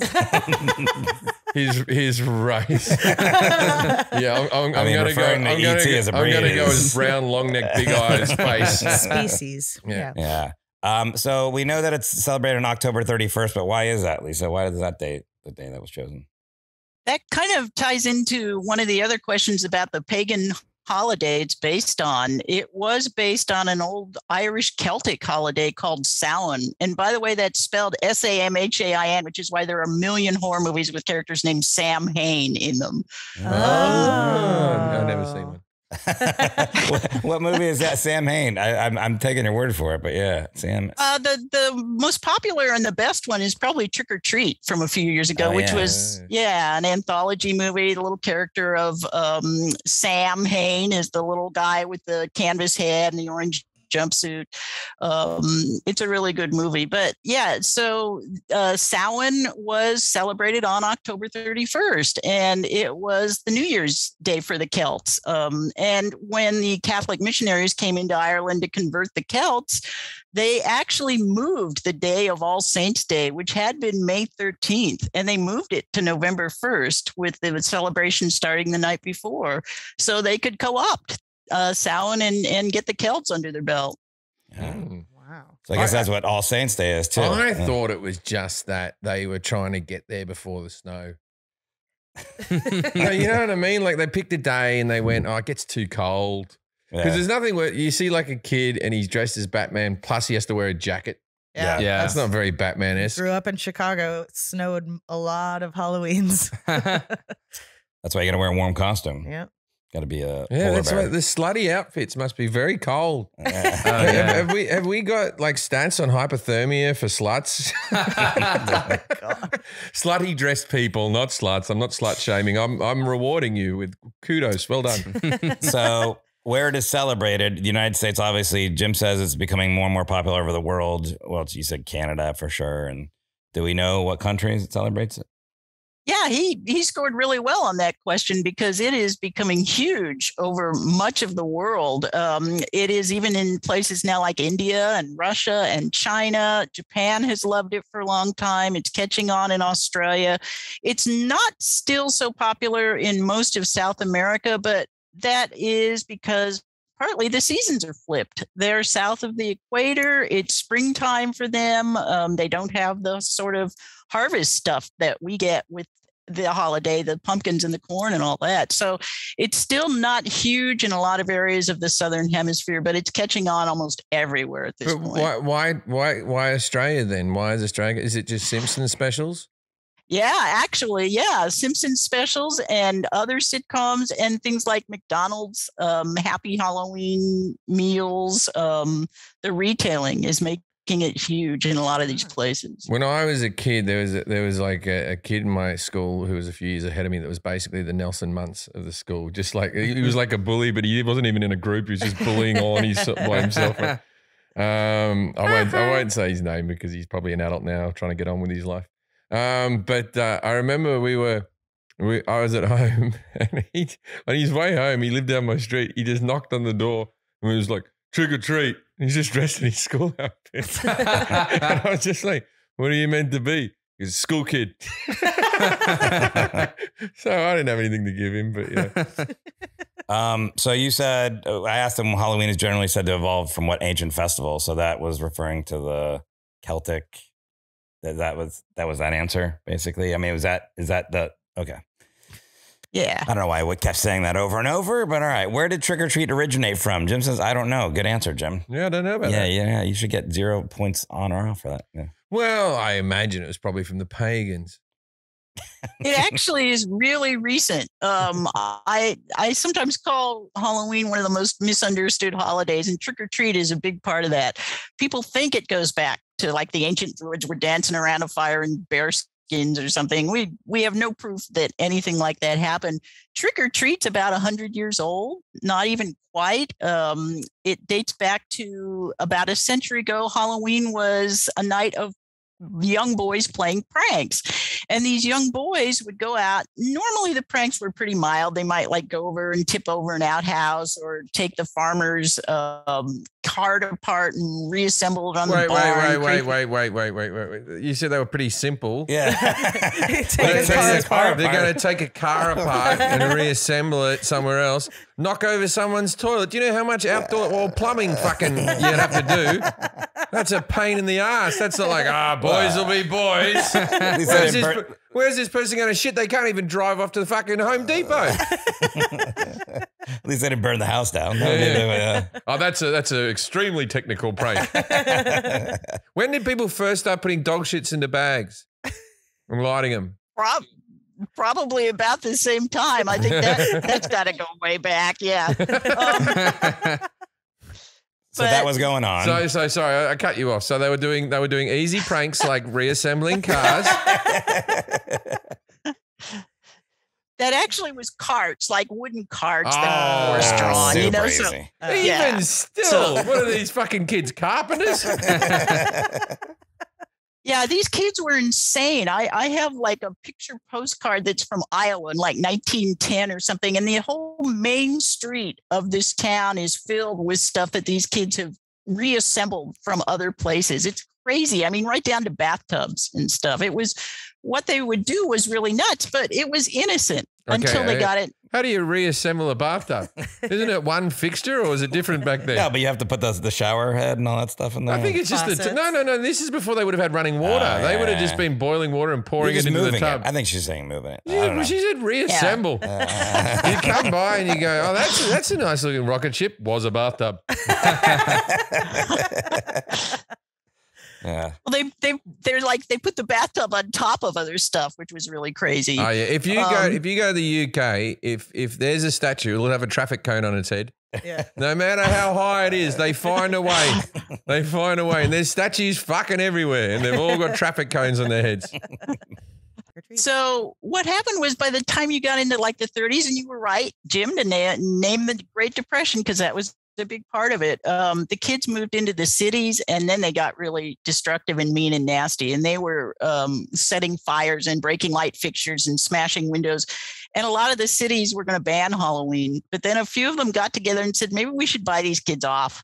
his race. Yeah, I'm gonna go. I'm gonna go as brown, long neck, big eyes face. Species. Yeah. So we know that it's celebrated on October 31st, but why is that, Lisa? Why is that date the day that was chosen? That kind of ties into one of the other questions about the pagan holiday it's based on. It was based on an old Irish Celtic holiday called Samhain. And by the way, that's spelled Samhain, which is why there are a million horror movies with characters named Sam Hain in them. I've never seen one. What movie is that? Sam Hain. I'm taking your word for it, but yeah, Sam. The most popular and the best one is probably Trick-or-Treat from a few years ago, which was an anthology movie. The little character of Sam Hain is the little guy with the canvas head and the orange jumpsuit. It's a really good movie. But yeah, so Samhain was celebrated on October 31st, and it was the New Year's Day for the Celts. And when the Catholic missionaries came into Ireland to convert the Celts, they actually moved the day of All Saints' Day, which had been May 13th, and they moved it to November 1st with the celebration starting the night before, so they could co-opt Samhain and get the Celts under their belt. Wow. So I guess that's what All Saints' Day is too. I thought it was just that they were trying to get there before the snow. No, you know what I mean? Like they picked a day and they went, it gets too cold. Because there's nothing where you see like a kid and he's dressed as Batman, plus he has to wear a jacket. Yeah. That's not very Batman-esque. Grew up in Chicago. It snowed a lot of Halloweens. That's why you got to wear a warm costume. Yeah. Got to be a that's bear. right. The slutty outfits must be very cold. Have we got like stats on hypothermia for sluts? Slutty dressed people, not sluts. I'm not slut shaming. I'm rewarding you with kudos. Well done. So where it is celebrated, the United States, obviously, Jim says it's becoming more and more popular over the world. Well, you said Canada for sure. And do we know what countries it celebrates it? Yeah, he scored really well on that question because it is becoming huge over much of the world. It is even in places now like India and Russia and China. Japan has loved it for a long time. It's catching on in Australia. It's not still so popular in most of South America, but that is because partly the seasons are flipped. They're south of the equator. It's springtime for them. They don't have the sort of harvest stuff that we get with the holiday, the pumpkins and the corn and all that. So it's still not huge in a lot of areas of the Southern Hemisphere, but it's catching on almost everywhere at this point. Why Australia then? Why is Australia? Is it just Simpsons specials? Yeah, actually, yeah. Simpsons specials and other sitcoms and things like McDonald's, Happy Halloween meals. The retailing is making it huge in a lot of these places. When I was a kid, there was like a kid in my school who was a few years ahead of me that was basically the Nelson Muntz of the school. Just like he was like a bully, but he wasn't even in a group. He was just bullying all on by himself. I won't say his name because he's probably an adult now trying to get on with his life. But I remember I was at home and on his way home, he lived down my street. He just knocked on the door and he was like, trick or treat. He's just dressed in his school outfit. And I was just like, what are you meant to be? He's a school kid. So I didn't have anything to give him, but yeah. So you said, I asked him, Halloween is generally said to evolve from what ancient festival? So that was referring to the Celtic. That was that answer, basically. I mean, is that okay? Yeah. I don't know why I kept saying that over and over, but all right. Where did trick-or-treat originate from? Jim says, I don't know. Good answer, Jim. Yeah, I don't know about that. Yeah. You should get 0 points on or off for that. Yeah. Well, I imagine it was probably from the pagans. It actually is really recent. I sometimes call Halloween one of the most misunderstood holidays, and trick or treat is a big part of that. People think it goes back to like the ancient druids were dancing around a fire in bear skins or something. We have no proof that anything like that happened. Trick or treat's about 100 years old, not even quite. It dates back to about a century ago. Halloween was a night of young boys playing pranks, and these young boys would go out. Normally the pranks were pretty mild. They might like go over and tip over an outhouse or take the farmer's cart apart and reassemble it on the barn. Wait. You said they were pretty simple. Yeah. They're going to take a car apart and reassemble it somewhere else. Knock over someone's toilet. Do you know how much outdoor plumbing fucking you'd have to do? That's a pain in the ass. That's not like, boys will be boys. Where's this person going to shit? They can't even drive off to the fucking Home Depot. At least they didn't burn the house down. Oh, that's an extremely technical prank. When did people first start putting dog shits into bags and lighting them? Probably about the same time. I think that's got to go way back. Yeah. So that was going on. So sorry, I cut you off. So they were doing easy pranks like reassembling cars. That actually was carts, like wooden carts that were horse-drawn. You know, easy. Even still, what are these fucking kids, carpenters? Yeah, these kids were insane. I have like a picture postcard that's from Iowa in like 1910 or something. And the whole main street of this town is filled with stuff that these kids have reassembled from other places. It's crazy. I mean, right down to bathtubs and stuff. It was what they would do was really nuts, but it was innocent until they got it. How do you reassemble a bathtub? Isn't it one fixture or is it different back then? No, but you have to put the shower head and all that stuff in there. I think it's just no. This is before they would have had running water. They would have just been boiling water and pouring it into the tub. I think she's saying moving it. She said reassemble. Yeah. You come by and you go, oh, that's a nice looking rocket ship. Was a bathtub. Yeah. Well, they put the bathtub on top of other stuff, which was really crazy. Oh yeah. If you go to the UK, if there's a statue, it'll have a traffic cone on its head. Yeah. No matter how high it is, they find a way. They find a way, and there's statues fucking everywhere, and they've all got traffic cones on their heads. So what happened was by the time you got into like the 30s, and you were right, Jim, to name the Great Depression, because that was a big part of it. The kids moved into the cities, and then they got really destructive and mean and nasty. And they were setting fires and breaking light fixtures and smashing windows. And a lot of the cities were going to ban Halloween. But then a few of them got together and said, maybe we should buy these kids off.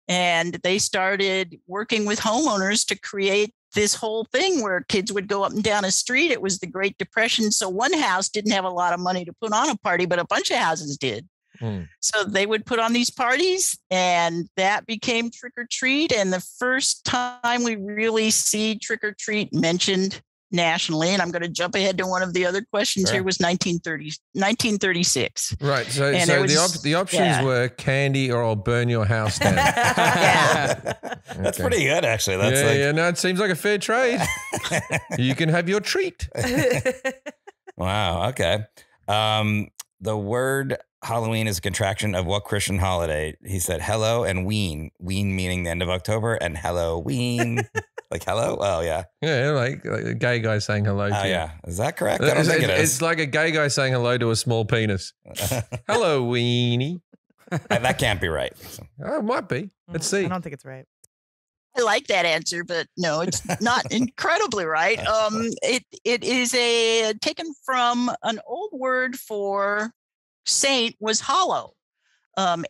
And they started working with homeowners to create this whole thing where kids would go up and down a street. It was the Great Depression. So one house didn't have a lot of money to put on a party, but a bunch of houses did. So they would put on these parties, and that became trick or treat. And the first time we really see trick or treat mentioned nationally, and I'm going to jump ahead to one of the other questions here, was 1936. Right. So the options were candy or I'll burn your house down. That's pretty good, actually. That's no, it seems like a fair trade. You can have your treat. Wow. Okay. The word Halloween is a contraction of what Christian holiday? He said hello and ween. Ween meaning the end of October, and Halloween. Like hello? Oh, yeah. Yeah, like a gay guy saying hello to you. Yeah. Is that correct? I don't think it is. It's like a gay guy saying hello to a small penis. Hello, weenie. That can't be right. Oh, it might be. Let's see. I don't think it's right. I like that answer, but no, it's not incredibly right. It is taken from an old word for saint was hollow, Halllow,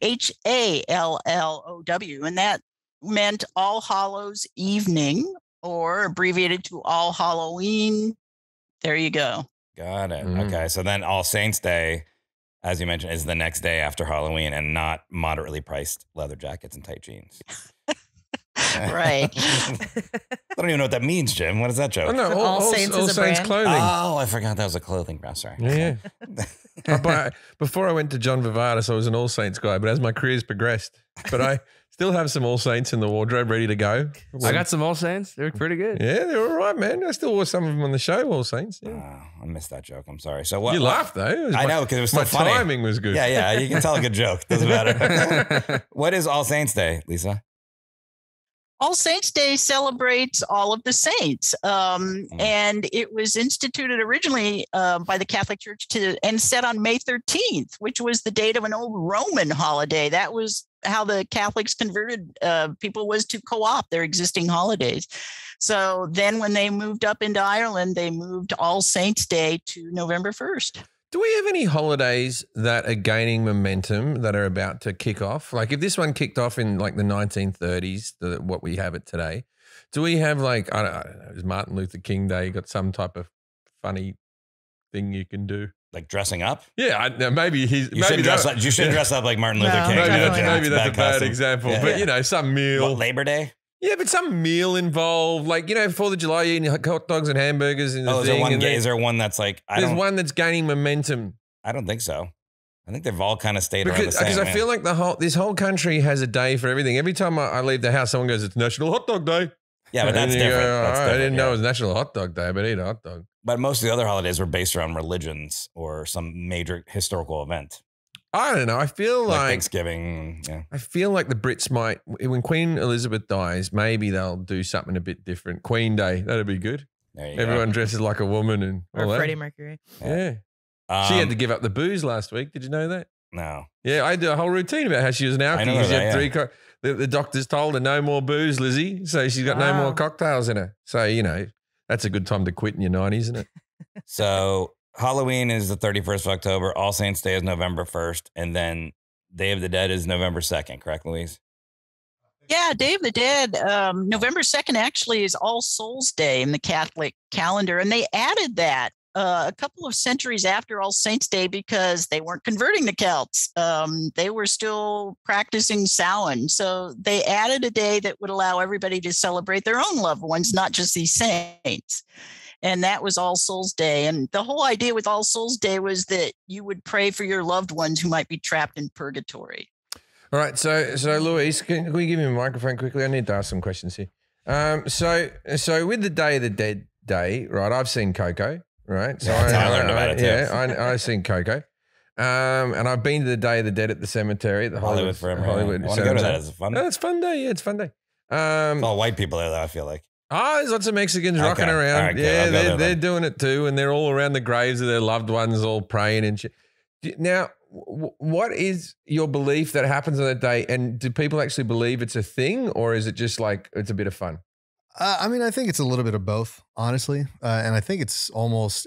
and that meant All Hallows Evening, or abbreviated to All Halloween. There you go. Got it. Okay, so then All Saints Day, as you mentioned, is the next day after Halloween, and not moderately priced leather jackets and tight jeans. Right. I don't even know what that means, Jim. What is that joke? Oh, no, All Saints is a brand. Clothing. Oh, I forgot that was a clothing brand. Sorry. Yeah. Before I went to John Vivardis, I was an All Saints guy, but as my career's progressed, but I still have some All Saints in the wardrobe ready to go. I got some All Saints. They're pretty good. Yeah, they're all right, man. I still wore some of them on the show, All Saints. Yeah. I missed that joke. I'm sorry. So what? You laughed though. I know because it was so funny. My timing was good. Yeah. You can tell a good joke. Doesn't matter. What is All Saints Day, Lisa? All Saints Day celebrates all of the saints, and it was instituted originally by the Catholic Church and set on May 13th, which was the date of an old Roman holiday. That was how the Catholics converted people, was to co-opt their existing holidays. So then when they moved up into Ireland, they moved All Saints Day to November 1st. Do we have any holidays that are gaining momentum that are about to kick off? Like if this one kicked off in like the 1930s, what we have it today, do we have like, I don't know, is Martin Luther King Day got some type of funny thing you can do? Like dressing up? Yeah, maybe he's. You should dress up like Martin Luther King. Maybe that's a bad example, but you know, some meal. What, Labor Day? Yeah, but some meal involved, like, you know, 4th of July, you're eating hot dogs and hamburgers. And is there one that's like, there's one that's gaining momentum. I don't think so. I think they've all kind of stayed around the same. Because I feel like this whole country has a day for everything. Every time I leave the house, someone goes, it's National Hot Dog Day. Yeah, but that's different. I didn't know it was National Hot Dog Day, but I ate a hot dog. But most of the other holidays were based around religions or some major historical event. I don't know. I feel like Thanksgiving. Yeah. I feel like the Brits might, when Queen Elizabeth dies, maybe they'll do something a bit different. Queen Day, that'd be good. Everyone dresses like a woman and all that. Freddie Mercury. Yeah. She had to give up the booze last week. Did you know that? No. Yeah, I did a whole routine about how she was an alky. I know that, the doctors told her no more booze, Lizzie. So she's got no more cocktails in her. So, you know, that's a good time to quit in your 90s, isn't it? So Halloween is the 31st of October. All Saints Day is November 1st. And then Day of the Dead is November 2nd. Correct, Louise? Yeah, Day of the Dead. November 2nd actually is All Souls Day in the Catholic calendar. And they added that a couple of centuries after All Saints Day because they weren't converting the Celts. They were still practicing Samhain. So they added a day that would allow everybody to celebrate their own loved ones, not just these saints. And that was All Souls Day. And the whole idea with All Souls Day was that you would pray for your loved ones who might be trapped in purgatory. All right. So Louise, can we give me a microphone quickly? I need to ask some questions here. So with the Day of the Dead Day, right, I've seen Coco, right? So I learned about it too. Yeah, I've seen Coco. And I've been to the Day of the Dead at the cemetery at the Hollywood Forever. I want to go to that. It's fun. No, it's a fun day. Yeah, it's a fun day. It's all white people there, though, I feel like. Oh, there's lots of Mexicans rocking around. Right, yeah, they're doing it too, and they're all around the graves of their loved ones, all praying and shit. Now, what is your belief that happens on that day? And do people actually believe it's a thing, or is it just like it's a bit of fun? I mean, I think it's a little bit of both, honestly. And I think it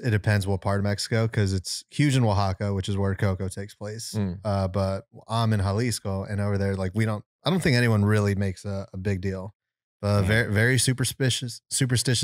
depends what part of Mexico, because it's huge in Oaxaca, which is where Coco takes place. But I'm in Jalisco, and over there, like I don't think anyone really makes a big deal. Very, very superstitious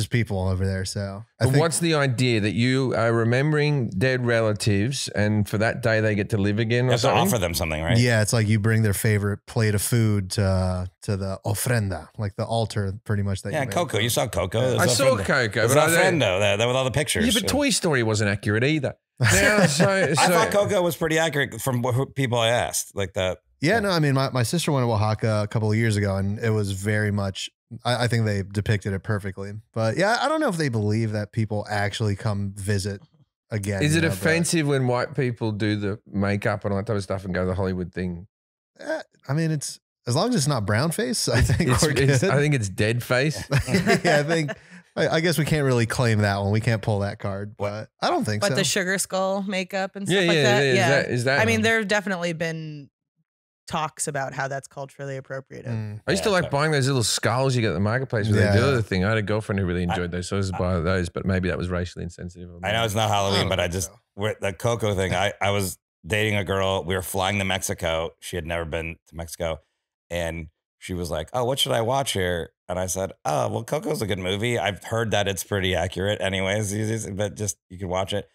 people over there. So, what's the idea that you are remembering dead relatives, and for that day they get to live again? You have to offer them something, right? Yeah, it's like you bring their favorite plate of food to the ofrenda, like the altar, pretty much. Coco. You saw Coco. I saw Coco, but ofrenda that with all the pictures. Yeah, but Toy Story wasn't accurate either. Now, I thought Coco was pretty accurate from people I asked, like that. Yeah, no, I mean, my sister went to Oaxaca a couple of years ago, and it was very much. I think they depicted it perfectly. But yeah, I don't know if they believe that people actually come visit again. Is it offensive when white people do the makeup and all that type of stuff and go the Hollywood thing? I mean, it's as long as it's not brown face, I think we're good. I think it's dead face. Yeah, I guess we can't really claim that one. We can't pull that card, but I don't think so. But the sugar skull makeup and stuff like that. Is that? I mean, there have definitely been talks about how that's culturally appropriate. I used to like buying those little skulls you get at the marketplace with the other thing. I had a girlfriend who really enjoyed those, so I was buying those, but maybe that was racially insensitive. I know it's not Halloween, but the Coco thing, I was dating a girl. We were flying to Mexico. She had never been to Mexico. And she was like, oh, what should I watch here? And I said, oh, well, Coco's a good movie. I've heard that it's pretty accurate anyways, but just you could watch it.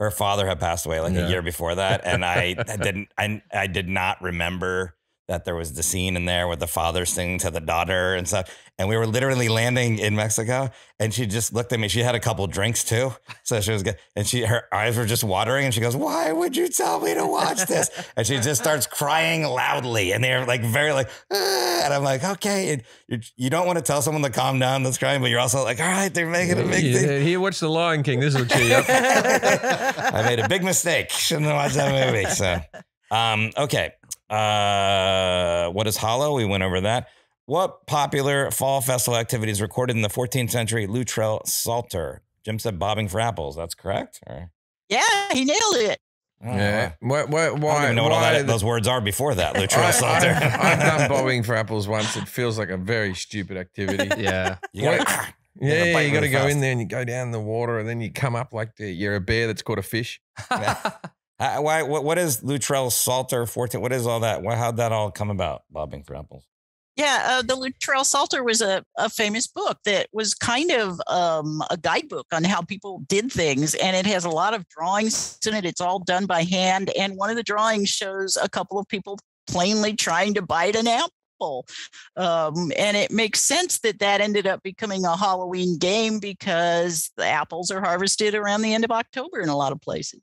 Her father had passed away like a year before that, and I did not remember that there was the scene in there with the father singing to the daughter and stuff. And we were literally landing in Mexico, and she just looked at me. She had a couple drinks too. So she was good. And her eyes were just watering, and she goes, "Why would you tell me to watch this?" And she just starts crying loudly. And they're like, very like, and I'm like, okay. And you don't want to tell someone to calm down that's crying, but you're also like, all right, they're making a big thing. Here, watch The Lion King. This will cheer you up. I made a big mistake. Shouldn't have watched that movie. So, okay. What is Hollow? We went over that. What popular fall festival activities recorded in the 14th century Luttrell Psalter? Jim said bobbing for apples. That's correct? Or? Yeah, he nailed it. Yeah. Why, I don't even know what those words are before that, Luttrell Psalter. I've done bobbing for apples once. It feels like a very stupid activity. Yeah. You gotta You got to go in there and you go down in the water and then you come up like you're a bear that's caught a fish. What is Luttrell Psalter 14? What is all that? How'd that all come about, bobbing for apples? Yeah, the Luttrell Psalter was a famous book that was kind of a guidebook on how people did things. And it has a lot of drawings in it. It's all done by hand. And one of the drawings shows a couple of people plainly trying to bite an apple. And it makes sense that ended up becoming a Halloween game because the apples are harvested around the end of October in a lot of places.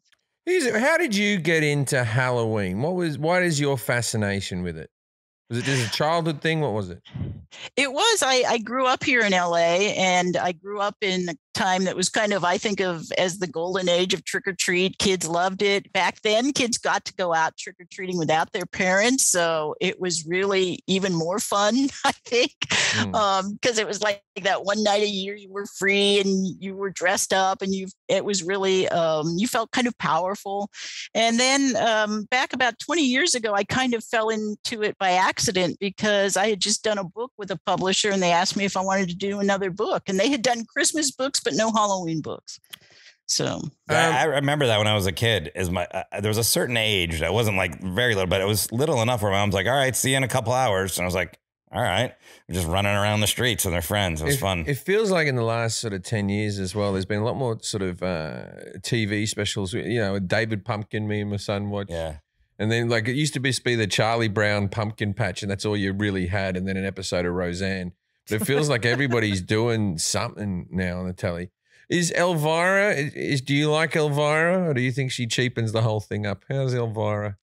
How did you get into Halloween? What is your fascination with it? Was it just a childhood thing? What was it? It was. I grew up here in LA, and I grew up in a time that was kind of, I think of as the golden age of trick-or-treat. Kids loved it. Back then, kids got to go out trick-or-treating without their parents. So it was really even more fun, I think, because it was like that one night a year you were free and you were dressed up, and it was really, you felt kind of powerful. And then back about 20 years ago, I kind of fell into it by accident because I had just done a book with a publisher, and they asked me if I wanted to do another book, and they had done Christmas books but no Halloween books. So I remember that when I was a kid. There was a certain age that wasn't like very little, but it was little enough where my mom's like, "All right, see you in a couple hours," and I was like, "All right." We're just running around the streets with their friends. It was fun. It feels like in the last sort of 10 years as well, there's been a lot more sort of TV specials. You know, David Pumpkin, me and my son watch. Yeah. And then like it used to be the Charlie Brown pumpkin patch, and that's all you really had. And then an episode of Roseanne. But it feels like everybody's doing something now on the telly. Is Elvira, do you like Elvira, or do you think she cheapens the whole thing up? How's Elvira?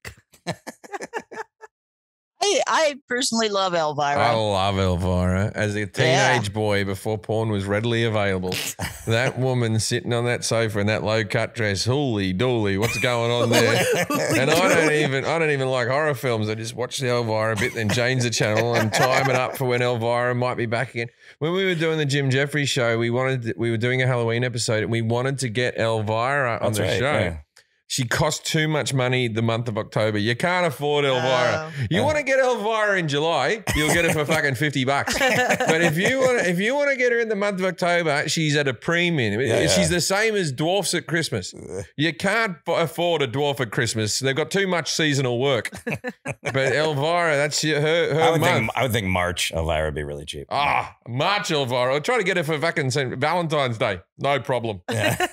I personally love Elvira. I love Elvira. As a teenage boy, before porn was readily available, that woman sitting on that sofa in that low cut dress, holy dooly, what's going on there? And I don't even like horror films. I just watch the Elvira bit, then change the channel and time it up for when Elvira might be back again. When we were doing the Jim Jefferies show, we were doing a Halloween episode, and we wanted to get Elvira on the show. Yeah. She cost too much money the month of October. You can't afford Elvira. You want to get Elvira in July, you'll get it for fucking $50. But if you want to get her in the month of October, she's at a premium. She's the same as dwarfs at Christmas. You can't afford a dwarf at Christmas. They've got too much seasonal work. But Elvira, that's her month. I would think March Elvira would be really cheap. March Elvira. I'll try to get her for fucking Valentine's Day. No problem. Yeah.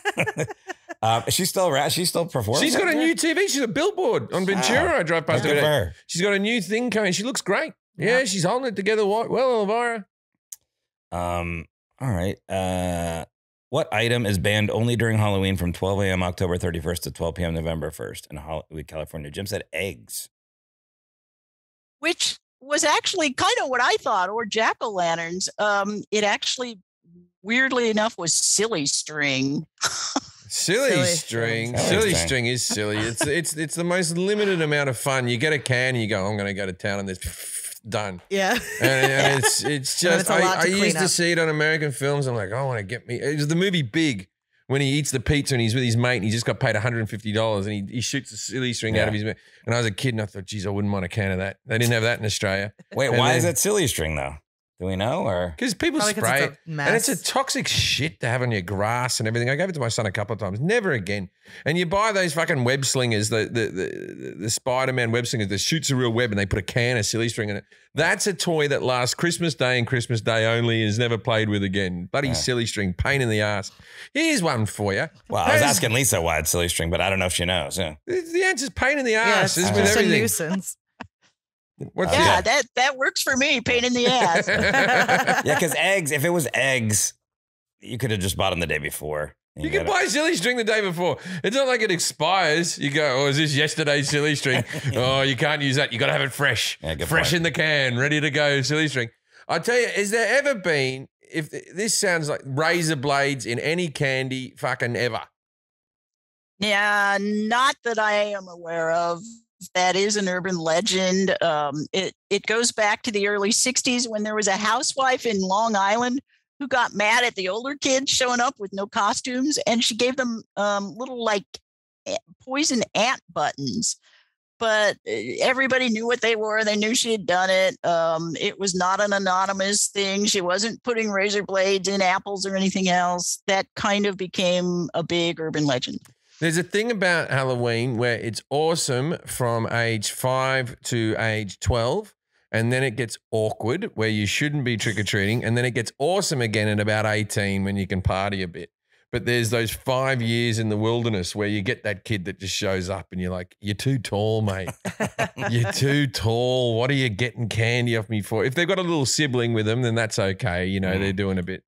She's still performing. She's got a new TV. She's a billboard on Ventura. I drove past her. She's got a new thing coming. She looks great. Yeah, she's holding it together well, Elvira. All right. What item is banned only during Halloween from 12 a.m. October 31st to 12 p.m. November 1st in Hollywood, California? Jim said eggs. Which was actually kind of what I thought, or jack-o'-lanterns. It actually, weirdly enough, was silly string. Silly string is silly. It's the most limited amount of fun. You get a can and you go, I'm going to go to town and this done. Yeah. And it's just, I used to see it on American films. I'm like, I want to get me. It was the movie Big, when he eats the pizza and he's with his mate and he just got paid $150 and he shoots a silly string out of his mouth. And I was a kid and I thought, geez, I wouldn't want a can of that. They didn't have that in Australia. Wait, why is that silly string though? Do we know? Or because people spray it, and it's a toxic shit to have on your grass and everything. I gave it to my son a couple of times. Never again. And you buy those fucking web slingers, the Spider-Man web slingers that shoots a real web, and they put a can of silly string in it. That's a toy that lasts Christmas Day and Christmas Day only, is never played with again. Bloody silly string, pain in the ass. Here's one for you. Well, I was asking Lisa why it's silly string, but I don't know if she knows. Yeah. The answer's pain in the ass. It's just a nuisance. that works for me. Pain in the ass. Yeah, because eggs. If it was eggs, you could have just bought them the day before. You can buy silly string the day before. It's not like it expires. You go, oh, is this yesterday's silly string? Oh, you can't use that. You got to have it fresh. Yeah, fresh in the can, ready to go, silly string. I tell you, has there ever been, if this sounds like razor blades in any candy fucking ever? Yeah, not that I am aware of. That is an urban legend. It goes back to the early 60s when there was a housewife in Long Island who got mad at the older kids showing up with no costumes, and she gave them little like poison ant buttons. But everybody knew what they were. They knew she had done it. It was not an anonymous thing. She wasn't putting razor blades in apples or anything else. That kind of became a big urban legend. There's a thing about Halloween where it's awesome from age 5 to age 12, and then it gets awkward where you shouldn't be trick-or-treating, and then it gets awesome again at about 18 when you can party a bit. But there's those 5 years in the wilderness where you get that kid that just shows up and you're like, you're too tall, mate. You're too tall. What are you getting candy off me for? If they've got a little sibling with them, then that's okay. You know, they're doing a bit.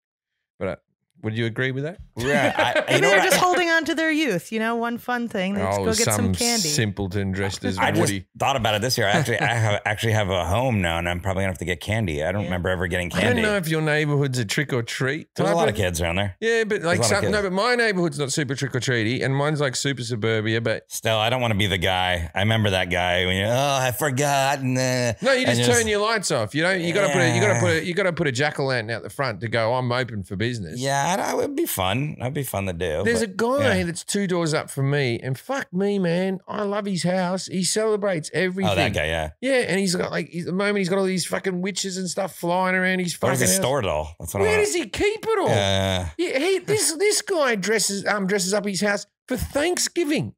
But would you agree with that? Yeah. They're just holding on to their youth. You know, one fun thing. Let's go get some candy. Simpleton dressed as I Woody. just thought about it this year. I actually have a home now, and I'm probably gonna have to get candy. I don't remember ever getting candy. I don't know if your neighborhood's a trick or treat. There's a lot of kids around there. Yeah, but like but my neighborhood's not super trick or treaty, and mine's like super suburbia. But still, I don't want to be the guy. I remember that guy when you're, I forgot. No, you just turn your lights off. You know, you got to put a jack-o'-lantern out the front to go, I'm open for business. Yeah, it would be fun. That'd be fun to do. There's a guy that's 2 doors up from me, and fuck me, man, I love his house. He celebrates everything. Oh, that guy, yeah. Yeah, and he's got like, at the moment, he's got all these fucking witches and stuff flying around his fucking house. Where does he store it all? That's what Where does he keep it all? Yeah, this guy dresses up his house for Thanksgiving.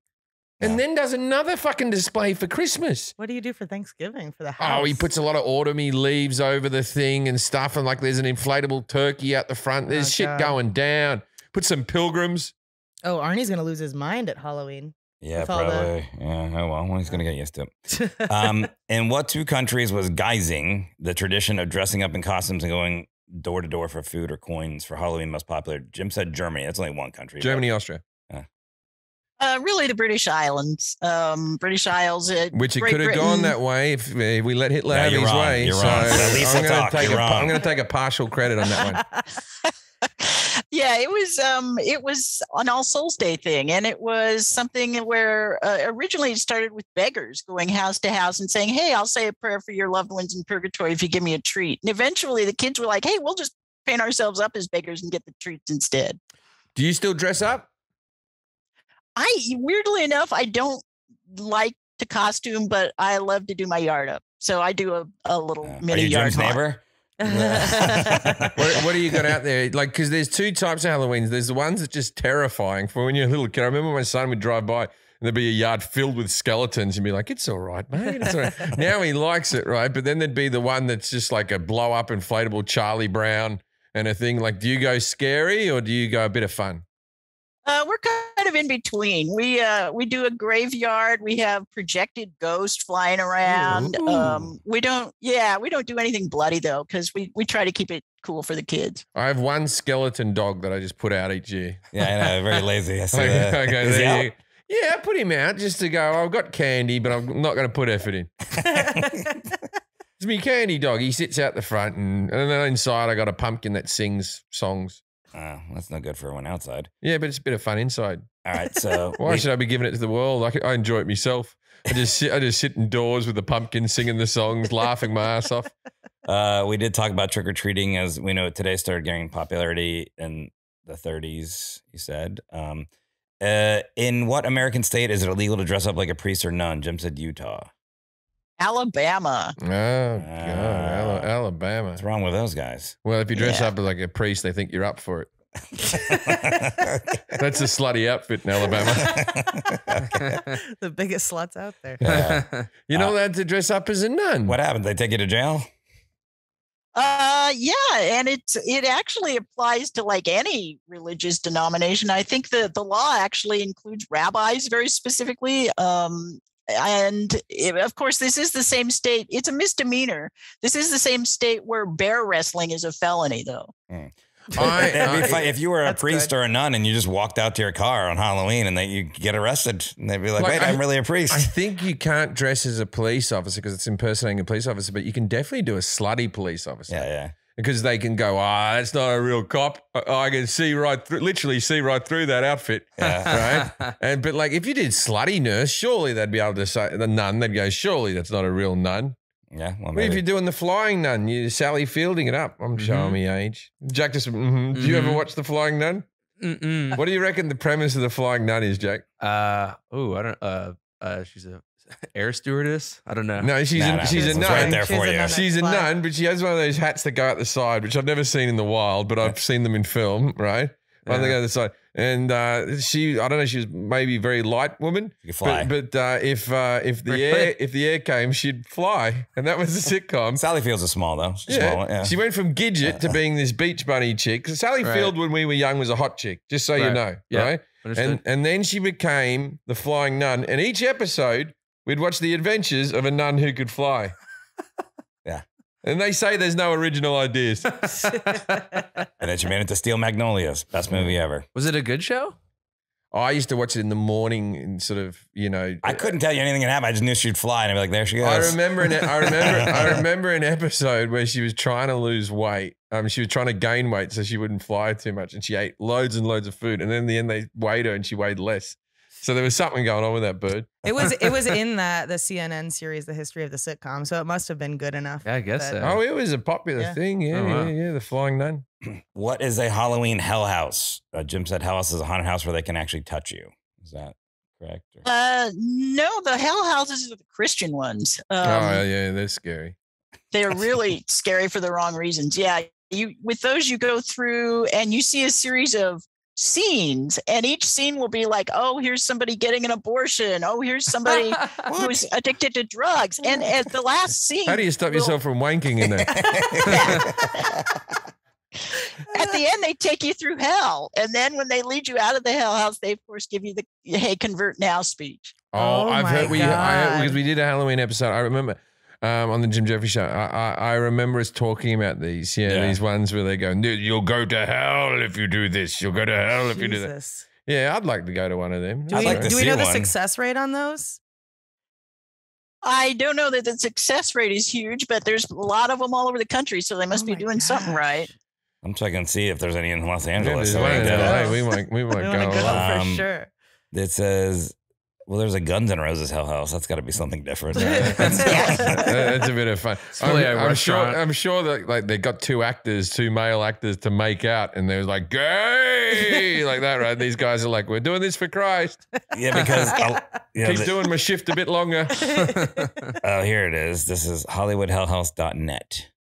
And then does another fucking display for Christmas. What do you do for Thanksgiving for the house? Oh, he puts a lot of autumny leaves over the thing and stuff. And like there's an inflatable turkey out the front. There's shit going down. Put some pilgrims. Oh, Arnie's going to lose his mind at Halloween. Yeah, probably. Yeah, oh well, he's going to get used to it. In what 2 countries was guising, the tradition of dressing up in costumes and going door to door for food or coins for Halloween most popular? Jim said Germany. That's only one country. Germany, Austria. Really, the British Islands, British Isles. Which it could have gone that way if we let Hitler have his way. You're wrong. I'm going to take a partial credit on that one. Yeah, it was an All Souls Day thing, and it was something where originally it started with beggars going house to house and saying, "Hey, I'll say a prayer for your loved ones in purgatory if you give me a treat." And eventually, the kids were like, "Hey, we'll just paint ourselves up as beggars and get the treats instead." Do you still dress up? Weirdly enough, I don't like to costume, but I love to do my yard up. So I do a little mini yard. Jim's neighbor? What do you got out there? Like, because there's 2 types of Halloweens. There's the ones that just terrifying for when you're a little kid. I remember my son would drive by and there'd be a yard filled with skeletons and be like, it's all right, mate. It's all right. Now he likes it, right? But then there'd be the one that's just like a blow up inflatable Charlie Brown and a thing. Like, do you go scary or do you go a bit of fun? We're kind of in between. We do a graveyard. We have projected ghosts flying around. We don't do anything bloody though, because we try to keep it cool for the kids. I have one skeleton dog that I just put out each year. Yeah, I know, very lazy. I see that. Okay, yeah, I put him out just to go, I've got candy, but I'm not going to put effort in. It's me candy dog. He sits out the front and then inside I got a pumpkin that sings songs. Oh, that's not good for everyone outside. Yeah, but it's a bit of fun inside. All right, so why should I be giving it to the world? I enjoy it myself. I just sit indoors with the pumpkin, singing the songs, laughing my ass off. We did talk about trick or treating, as we know today started gaining popularity in the 30s. You said, in what American state is it illegal to dress up like a priest or nun? Jim said Utah. Alabama. Oh, God, Alabama. What's wrong with those guys? Well, if you dress up like a priest, they think you're up for it. That's a slutty outfit in Alabama. The biggest sluts out there. Yeah. You're not allowed to dress up as a nun. What happened? They take you to jail? Yeah, and it actually applies to like any religious denomination. I think the law actually includes rabbis very specifically. Of course, this is the same state. It's a misdemeanor. This is the same state where bear wrestling is a felony, though. If you were a priest or a nun and you just walked out to your car on Halloween and you get arrested, and they'd be like, wait, I'm really a priest. I think you can't dress as a police officer because it's impersonating a police officer, but you can definitely do a slutty police officer. Yeah. Because they can go, that's not a real cop. I can literally see right through that outfit. Yeah. Right? But like if you did slutty nurse, surely they'd be able to say, the nun, they'd go, surely that's not a real nun. Yeah. Well, what if you're doing the flying nun? You're Sally Fielding it up. I'm showing me age. Jack just, do you ever watch The Flying Nun? What do you reckon the premise of The Flying Nun is, Jack? I don't, she's a air stewardess. I don't know. No, she's a nun. Right there for you. She's a nun, but she has one of those hats that go out the side, which I've never seen in the wild, but I've seen them in film, right? One that go out the side. And she, I don't know, she was maybe a very light woman. You fly. But if the air came, she'd fly. And that was the sitcom. Sally Field's a small, though. Yeah. She went from Gidget to being this beach bunny chick. So Sally Field, when we were young, was a hot chick, just so you know, right? And then she became the Flying Nun. And each episode, we'd watch the adventures of a nun who could fly. Yeah. And they say there's no original ideas. And then she made it to Steel Magnolias. Best movie ever. Was it a good show? I used to watch it in the morning and sort of, I couldn't tell you anything that happened. I just knew she'd fly and I'd be like, there she goes. I remember an episode where she was trying to lose weight. She was trying to gain weight so she wouldn't fly too much. And she ate loads and loads of food. And then in the end, they weighed her and she weighed less. So there was something going on with that bird. It was in the CNN series, The History of the Sitcom. So it must have been good enough. Yeah, I guess so. Oh, it was a popular thing. Yeah, The Flying Nun. What is a Halloween hell house? Jim said hell house is a haunted house where they can actually touch you. Is that correct? No, the hell houses are the Christian ones. Yeah, they're scary. They're really scary for the wrong reasons. Yeah, with those you go through and you see a series of scenes, and each scene will be like, oh, here's somebody getting an abortion. Oh, here's somebody who's addicted to drugs. And at the last scene, how do you stop yourself from wanking in there? At the end, they take you through hell. And then when they lead you out of the hell house, they, of course, give you the, hey, convert now speech. I've heard, because we did a Halloween episode. I remember on the Jim Jefferies show, I remember us talking about these. These ones where they go, you'll go to hell if you do this. You'll go to hell if you do that. Yeah, I'd like to go to one of them. Do we know the success rate on those? I don't know that the success rate is huge, but there's a lot of them all over the country, so they must be doing something right. I'm checking to see if there's any in Los Angeles. We might go for sure. It says, well, there's a Guns N' Roses Hell House. That's got to be something different. That's a bit of fun. I'm sure that like they got two male actors to make out, and they was like gay like that, right? These guys are like, we're doing this for Christ. Yeah, because keep doing my shift a bit longer. Oh, here it is. This is HollywoodHellHouse.net.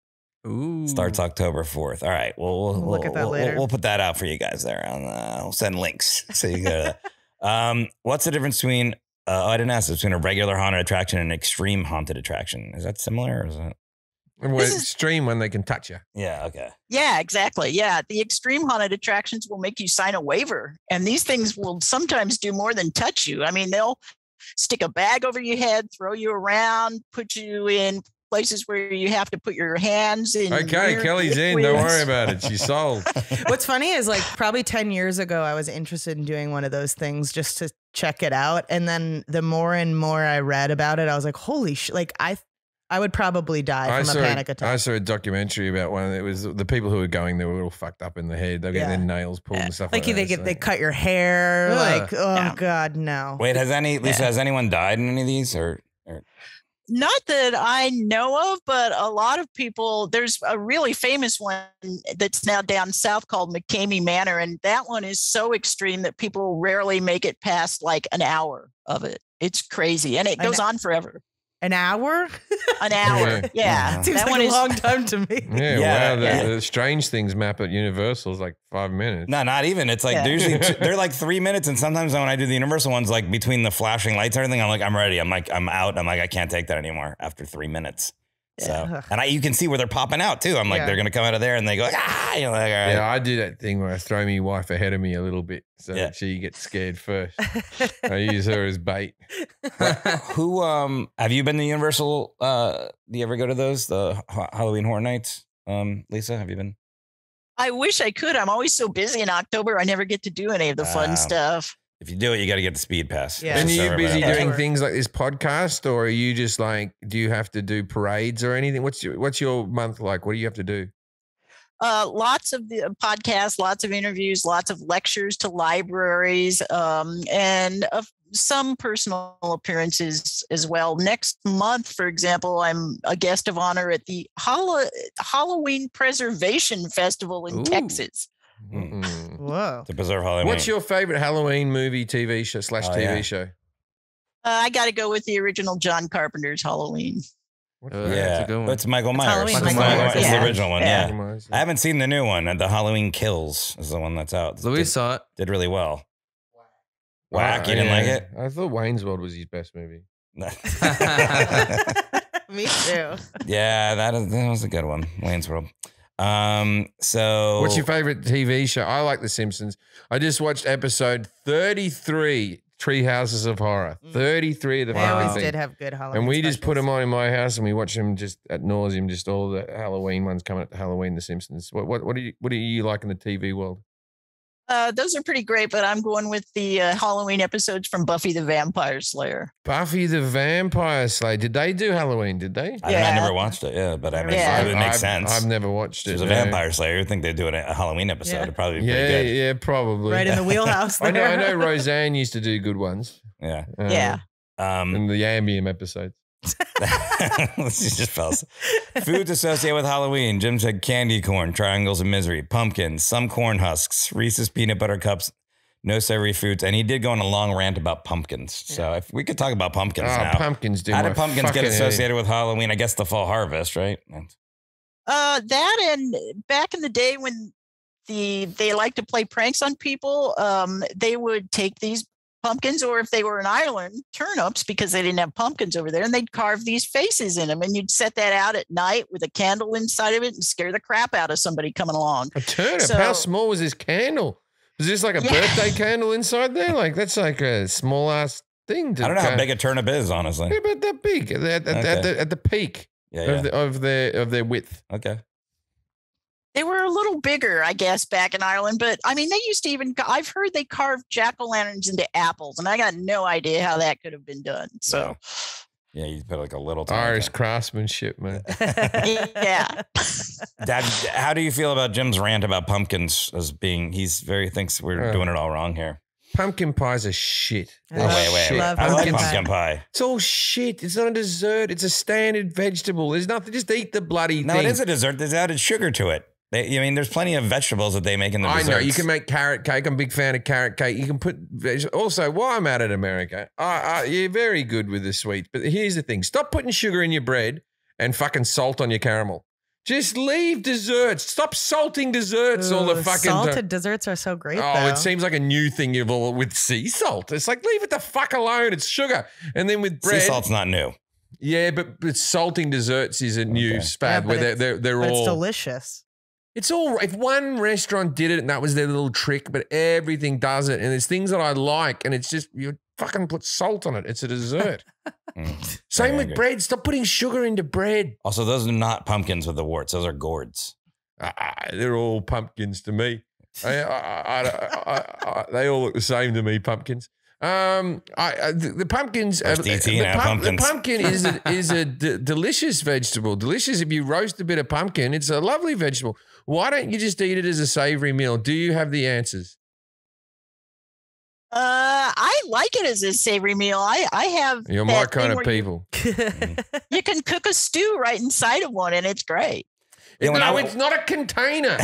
Ooh. Starts October 4th. All right. We'll look at that later. We'll put that out for you guys there. We'll send links so you go to that. What's the difference between, I didn't ask, between a regular haunted attraction and an extreme haunted attraction? Is that similar or is it? Well, extreme when they can touch you. Yeah. Okay. Yeah, exactly. Yeah. The extreme haunted attractions will make you sign a waiver. And these things will sometimes do more than touch you. I mean, they'll stick a bag over your head, throw you around, put you in places where you have to put your hands in. Okay, Kelly's in. Don't worry about it. She's sold. What's funny is like probably 10 years ago, I was interested in doing one of those things just to check it out. And then the more and more I read about it, I was like, holy shit. Like I would probably die from a panic attack. I saw a documentary about one. It was the people who were going, they were all fucked up in the head. They're getting their nails pulled and stuff like that. They cut your hair. Like, God, no. Wait, has anyone died in any of these or? Not that I know of, but a lot of people, there's a really famous one that's now down south called McCamey Manor. And that one is so extreme that people rarely make it past like an hour of it. It's crazy. And it goes on forever. An hour? An hour. Yeah. Seems like a long time to me. Yeah. The strange things map at Universal is like 5 minutes. No, not even. It's like usually they're like 3 minutes. And sometimes when I do the Universal ones, like between the flashing lights and everything, I'm like, I'm ready. I'm out. I'm like, I can't take that anymore after 3 minutes. So, and you can see where they're popping out too. I'm like, they're going to come out of there and they go, ah, you know, like, all right. Yeah, I do that thing where I throw my wife ahead of me a little bit so that she gets scared first. I use her as bait. Who, have you been to Universal? Do you ever go to those, the Halloween Horror Nights? Lisa, have you been? I wish I could. I'm always so busy in October. I never get to do any of the fun stuff. If you do it, you got to get the speed pass. Yeah. And are you busy doing things like this podcast, or are you just like, do you have to do parades or anything? What's your month like? What do you have to do? Lots of the podcasts, lots of interviews, lots of lectures to libraries, and some personal appearances as well. Next month, for example, I'm a guest of honor at the Halloween Preservation Festival in Texas. Whoa. To preserve Halloween. What's your favorite Halloween movie, TV show / TV show? I got to go with the original John Carpenter's Halloween. Yeah, it's Michael Myers. Michael Myers. It's the original one. Yeah. Myers, I haven't seen the new one. The Halloween Kills is the one that's out. Louise saw it. Did really well. Whack. You didn't like it? I thought Wayne's World was his best movie. Me too. Yeah, that was a good one. Wayne's World. So what's your favorite TV show? I like The Simpsons. I just watched episode 33, Tree Houses of Horror. 33 of the They fucking always thing. did have good Halloween And we just put specials. them on in my house, and we watch them just at nauseum. Just all the Halloween ones coming up to Halloween. The Simpsons. What do you like in the TV world? Those are pretty great, but I'm going with the Halloween episodes from Buffy the Vampire Slayer. Buffy the Vampire Slayer. Did they do Halloween? Did they? I never watched it. Yeah, but I mean, it would make sense. I've never watched it. She's a vampire slayer. I think they'd do a Halloween episode. It'd probably be pretty good. Yeah, probably. Right in the wheelhouse. I There. know Roseanne used to do good ones. Yeah. In the Ambient episodes. She just fell. Foods associated with Halloween. Jim said candy corn, triangles of misery, pumpkins, some corn husks, Reese's peanut butter cups, no savory foods. And he did go on a long rant about pumpkins. So if we could talk about pumpkins now. Pumpkins do. How did pumpkins get associated with Halloween? I guess the fall harvest, right? That and back in the day when they like to play pranks on people, they would take these pumpkins, or if they were in Ireland, turnips, because they didn't have pumpkins over there, and they'd carve these faces in them, and you'd set that out at night with a candle inside of it and scare the crap out of somebody coming along. A turnip? How small was this candle? Was this like a birthday candle inside there? Like, that's like a small ass thing. I don't know how big a turnip is, honestly. Yeah, but that big at the peak of their width. Okay. They were a little bigger, I guess, back in Ireland. But I mean, they used to I've heard they carved jack-o'-lanterns into apples, and I got no idea how that could have been done. So, yeah, you put like a little Irish craftsmanship, man. Yeah. Dad, how do you feel about Jim's rant about pumpkins as being, thinks we're doing it all wrong here? Pumpkin pies are shit. Wait. I love pumpkin pie. It's all shit. It's not a dessert. It's a standard vegetable. There's nothing. Just eat the bloody thing. No, it is a dessert. There's added sugar to it. I mean, there's plenty of vegetables that they make in the desserts. I know. You can make carrot cake. I'm a big fan of carrot cake. You can put also, while I'm out at America, you're very good with the sweets. But here's the thing. Stop putting sugar in your bread and fucking salt on your caramel. Just leave desserts. Stop salting desserts all the fucking time. Salted desserts are so great, though. It seems like a new thing with sea salt. It's like, leave it the fuck alone. It's sugar. And then with bread. Sea salt's not new. Yeah, but salting desserts is a new fad where they're all. It's delicious. It's all, if one restaurant did it and that was their little trick, but everything does it. And there's things that I like, and it's just, you fucking put salt on it. It's a dessert. Same with bread. Stop putting sugar into bread. Also, those are not pumpkins with the warts. Those are gourds. They're all pumpkins to me. They all look the same to me, pumpkins. The pumpkins. The pumpkin is a delicious vegetable. Delicious if you roast a bit of pumpkin. It's a lovely vegetable. Why don't you just eat it as a savory meal? Do you have the answers? I like it as a savory meal. I have. You're my kind of people. You can cook a stew right inside of one, and it's great. No, it's not a container.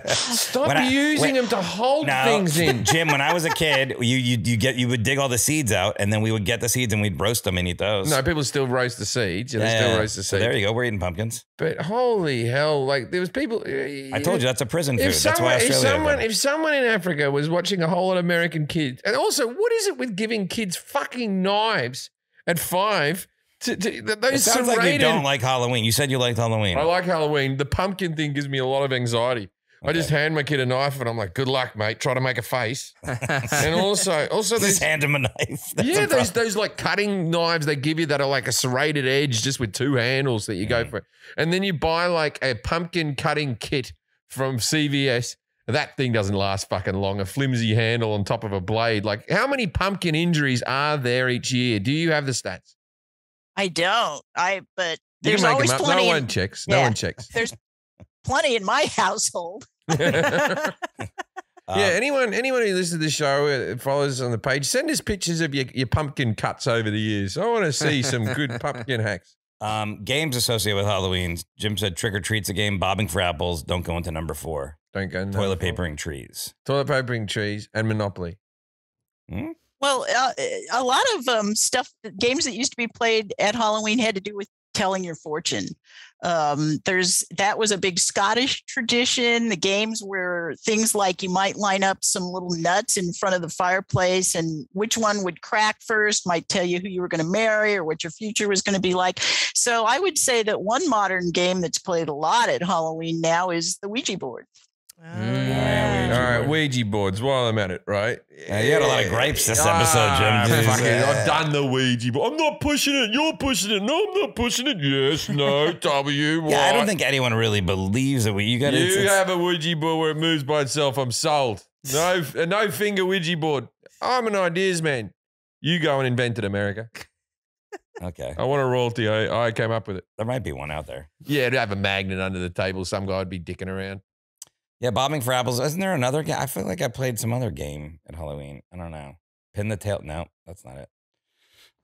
Stop using them to hold things in. Jim, when I was a kid, you would dig all the seeds out, and then we would get the seeds and we'd roast them and eat those. No, people still roast the seeds. They still roast the seeds. So there you go. We're eating pumpkins. But holy hell, like there was people. I told you that's a prison food. That's why Australia. If someone in Africa was watching a whole lot of American kids, and also, what is it with giving kids fucking knives at 5? It Those sounds like you serrated. don't like Halloween. You said you liked Halloween. I like Halloween. The pumpkin thing gives me a lot of anxiety. I just hand my kid a knife and I'm like, good luck, mate. Try to make a face. And also Just hand him a knife. That's those like cutting knives they give you that are like a serrated edge just with two handles that you go for. And then you buy like a pumpkin cutting kit from CVS. That thing doesn't last fucking long. A flimsy handle on top of a blade. Like, how many pumpkin injuries are there each year? Do you have the stats? I don't. But You there's can make always them up. plenty. No one checks. No one checks. There's plenty in my household. Yeah, anyone who listens to the show, follows us on the page, send us pictures of your pumpkin cuts over the years. I want to see some good pumpkin hacks. Games associated with Halloween. Jim said Trick-or-Treat's a game. Bobbing for apples. Don't go into number 4. Don't go Toilet papering trees. Toilet papering trees and Monopoly. Well, a lot of games that used to be played at Halloween had to do with telling your fortune. That was a big Scottish tradition. The games were things like you might line up some little nuts in front of the fireplace, and which one would crack first might tell you who you were going to marry or what your future was going to be like. So I would say that one modern game that's played a lot at Halloween now is the Ouija board. All right, Ouija boards. While I'm at it, right? You had a lot of gripes this episode, Jim. Fuck it. I've done the Ouija board. I'm not pushing it. You're pushing it. No, I'm not pushing it. Yes, no, W. Yeah, I don't think anyone really believes that you got. You have a Ouija board where it moves by itself. I'm sold. No finger Ouija board. I'm an ideas man. You go and invent it, America. Okay. I want a royalty. I came up with it. There might be one out there. Yeah, it'd have a magnet under the table. Some guy would be dicking around. Yeah, bobbing for apples. Isn't there another game? I feel like I played some other game at Halloween. I don't know. Pin the tail. No, that's not it.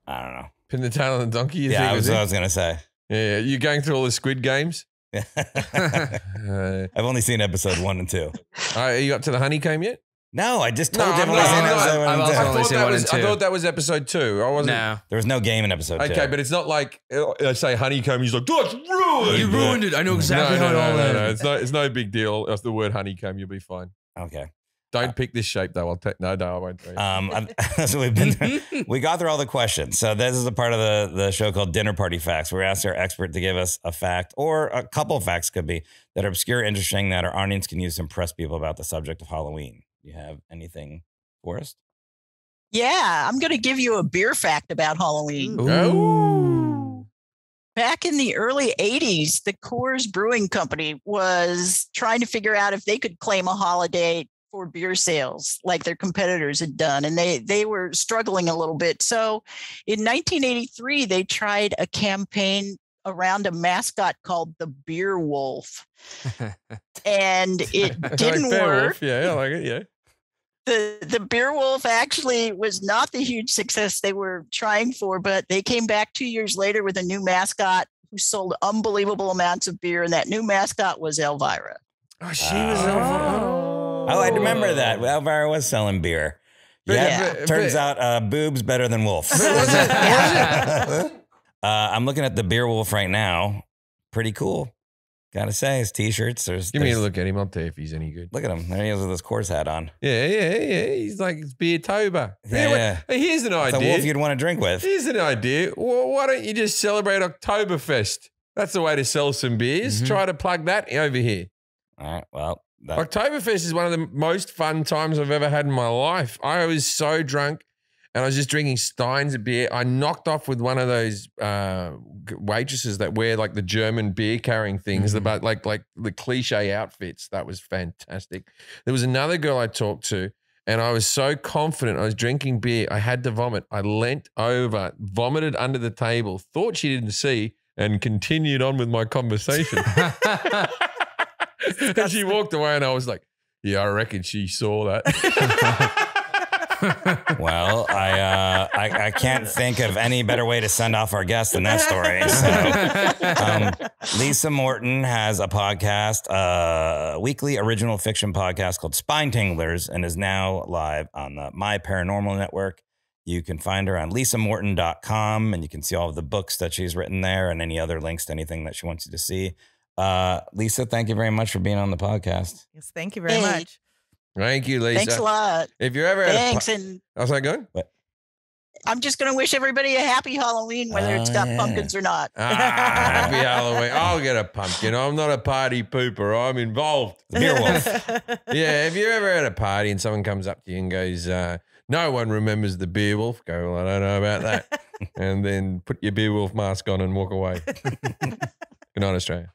I don't know. Pin the tail on the donkey? Yeah, I was going to say. Yeah, you going through all the Squid Games? I've only seen episode 1 and 2. You got to the honeycomb yet? No, I just told you. I thought that was episode 2. I wasn't. No, there was no game in episode 2. Okay, but it's not like I say honeycomb. He's like, that's ruined. You ruined it. I know exactly how it all ended. It's no big deal. That's the word honeycomb. You'll be fine. Okay. Don't pick this shape though. No, I won't. So we got through all the questions. So this is a part of the show called Dinner Party Facts. We asked our expert to give us a fact, or a couple of facts could be, that are obscure, interesting, that our audience can use to impress people about the subject of Halloween. You have anything for us? Yeah, I'm going to give you a beer fact about Halloween. Ooh. Back in the early 80s, the Coors Brewing Company was trying to figure out if they could claim a holiday for beer sales like their competitors had done. And they were struggling a little bit. So in 1983, they tried a campaign around a mascot called the Beer Wolf. And it didn't work. Wolf. Yeah, I like it. Yeah. The Beer Wolf actually was not the huge success they were trying for, but they came back 2 years later with a new mascot who sold unbelievable amounts of beer. And that new mascot was Elvira. Oh, she was Elvira. Oh, I remember that. Elvira was selling beer. Turns out boobs better than wolf. I'm looking at the Beer Wolf right now. Pretty cool. Gotta say, his t-shirts. Give me a look at him. I'll tell you if he's any good. Look at him. There he is with his Coors hat on. Yeah. He's like, it's Beer-tober. Yeah. Here's an idea. It's a wolf you'd want to drink with. Here's an idea. Well, why don't you just celebrate Oktoberfest? That's the way to sell some beers. Mm-hmm. Try to plug that over here. All right. Well, Oktoberfest is one of the most fun times I've ever had in my life. I was so drunk and I was just drinking steins of beer. I knocked off with one of those waitresses that wear like the German beer carrying things, about like the cliche outfits. That was fantastic. There was another girl I talked to and I was so confident I was drinking beer. I had to vomit. I leant over, vomited under the table, thought she didn't see, and continued on with my conversation. And she walked away and I was like, yeah, I reckon she saw that. Well, I can't think of any better way to send off our guest than that story. So, Lisa Morton has a podcast, a weekly original fiction podcast called Spine Tinglers, and is now live on the My Paranormal Network. You can find her on lisamorton.com, and you can see all of the books that she's written there and any other links to anything that she wants you to see. Lisa, thank you very much for being on the podcast. Yes, thank you very much. Thank you, Lisa. Thanks a lot. If you're ever Thanks. how's that going? What? I'm just going to wish everybody a happy Halloween, whether it's got pumpkins or not. Happy Halloween. I'll get a pumpkin. I'm not a party pooper. I'm involved. Beer wolf. Yeah. Have you ever at a party and someone comes up to you and goes, no one remembers the beer wolf? Go, well, I don't know about that. And then put your beer wolf mask on and walk away. Good night, Australia.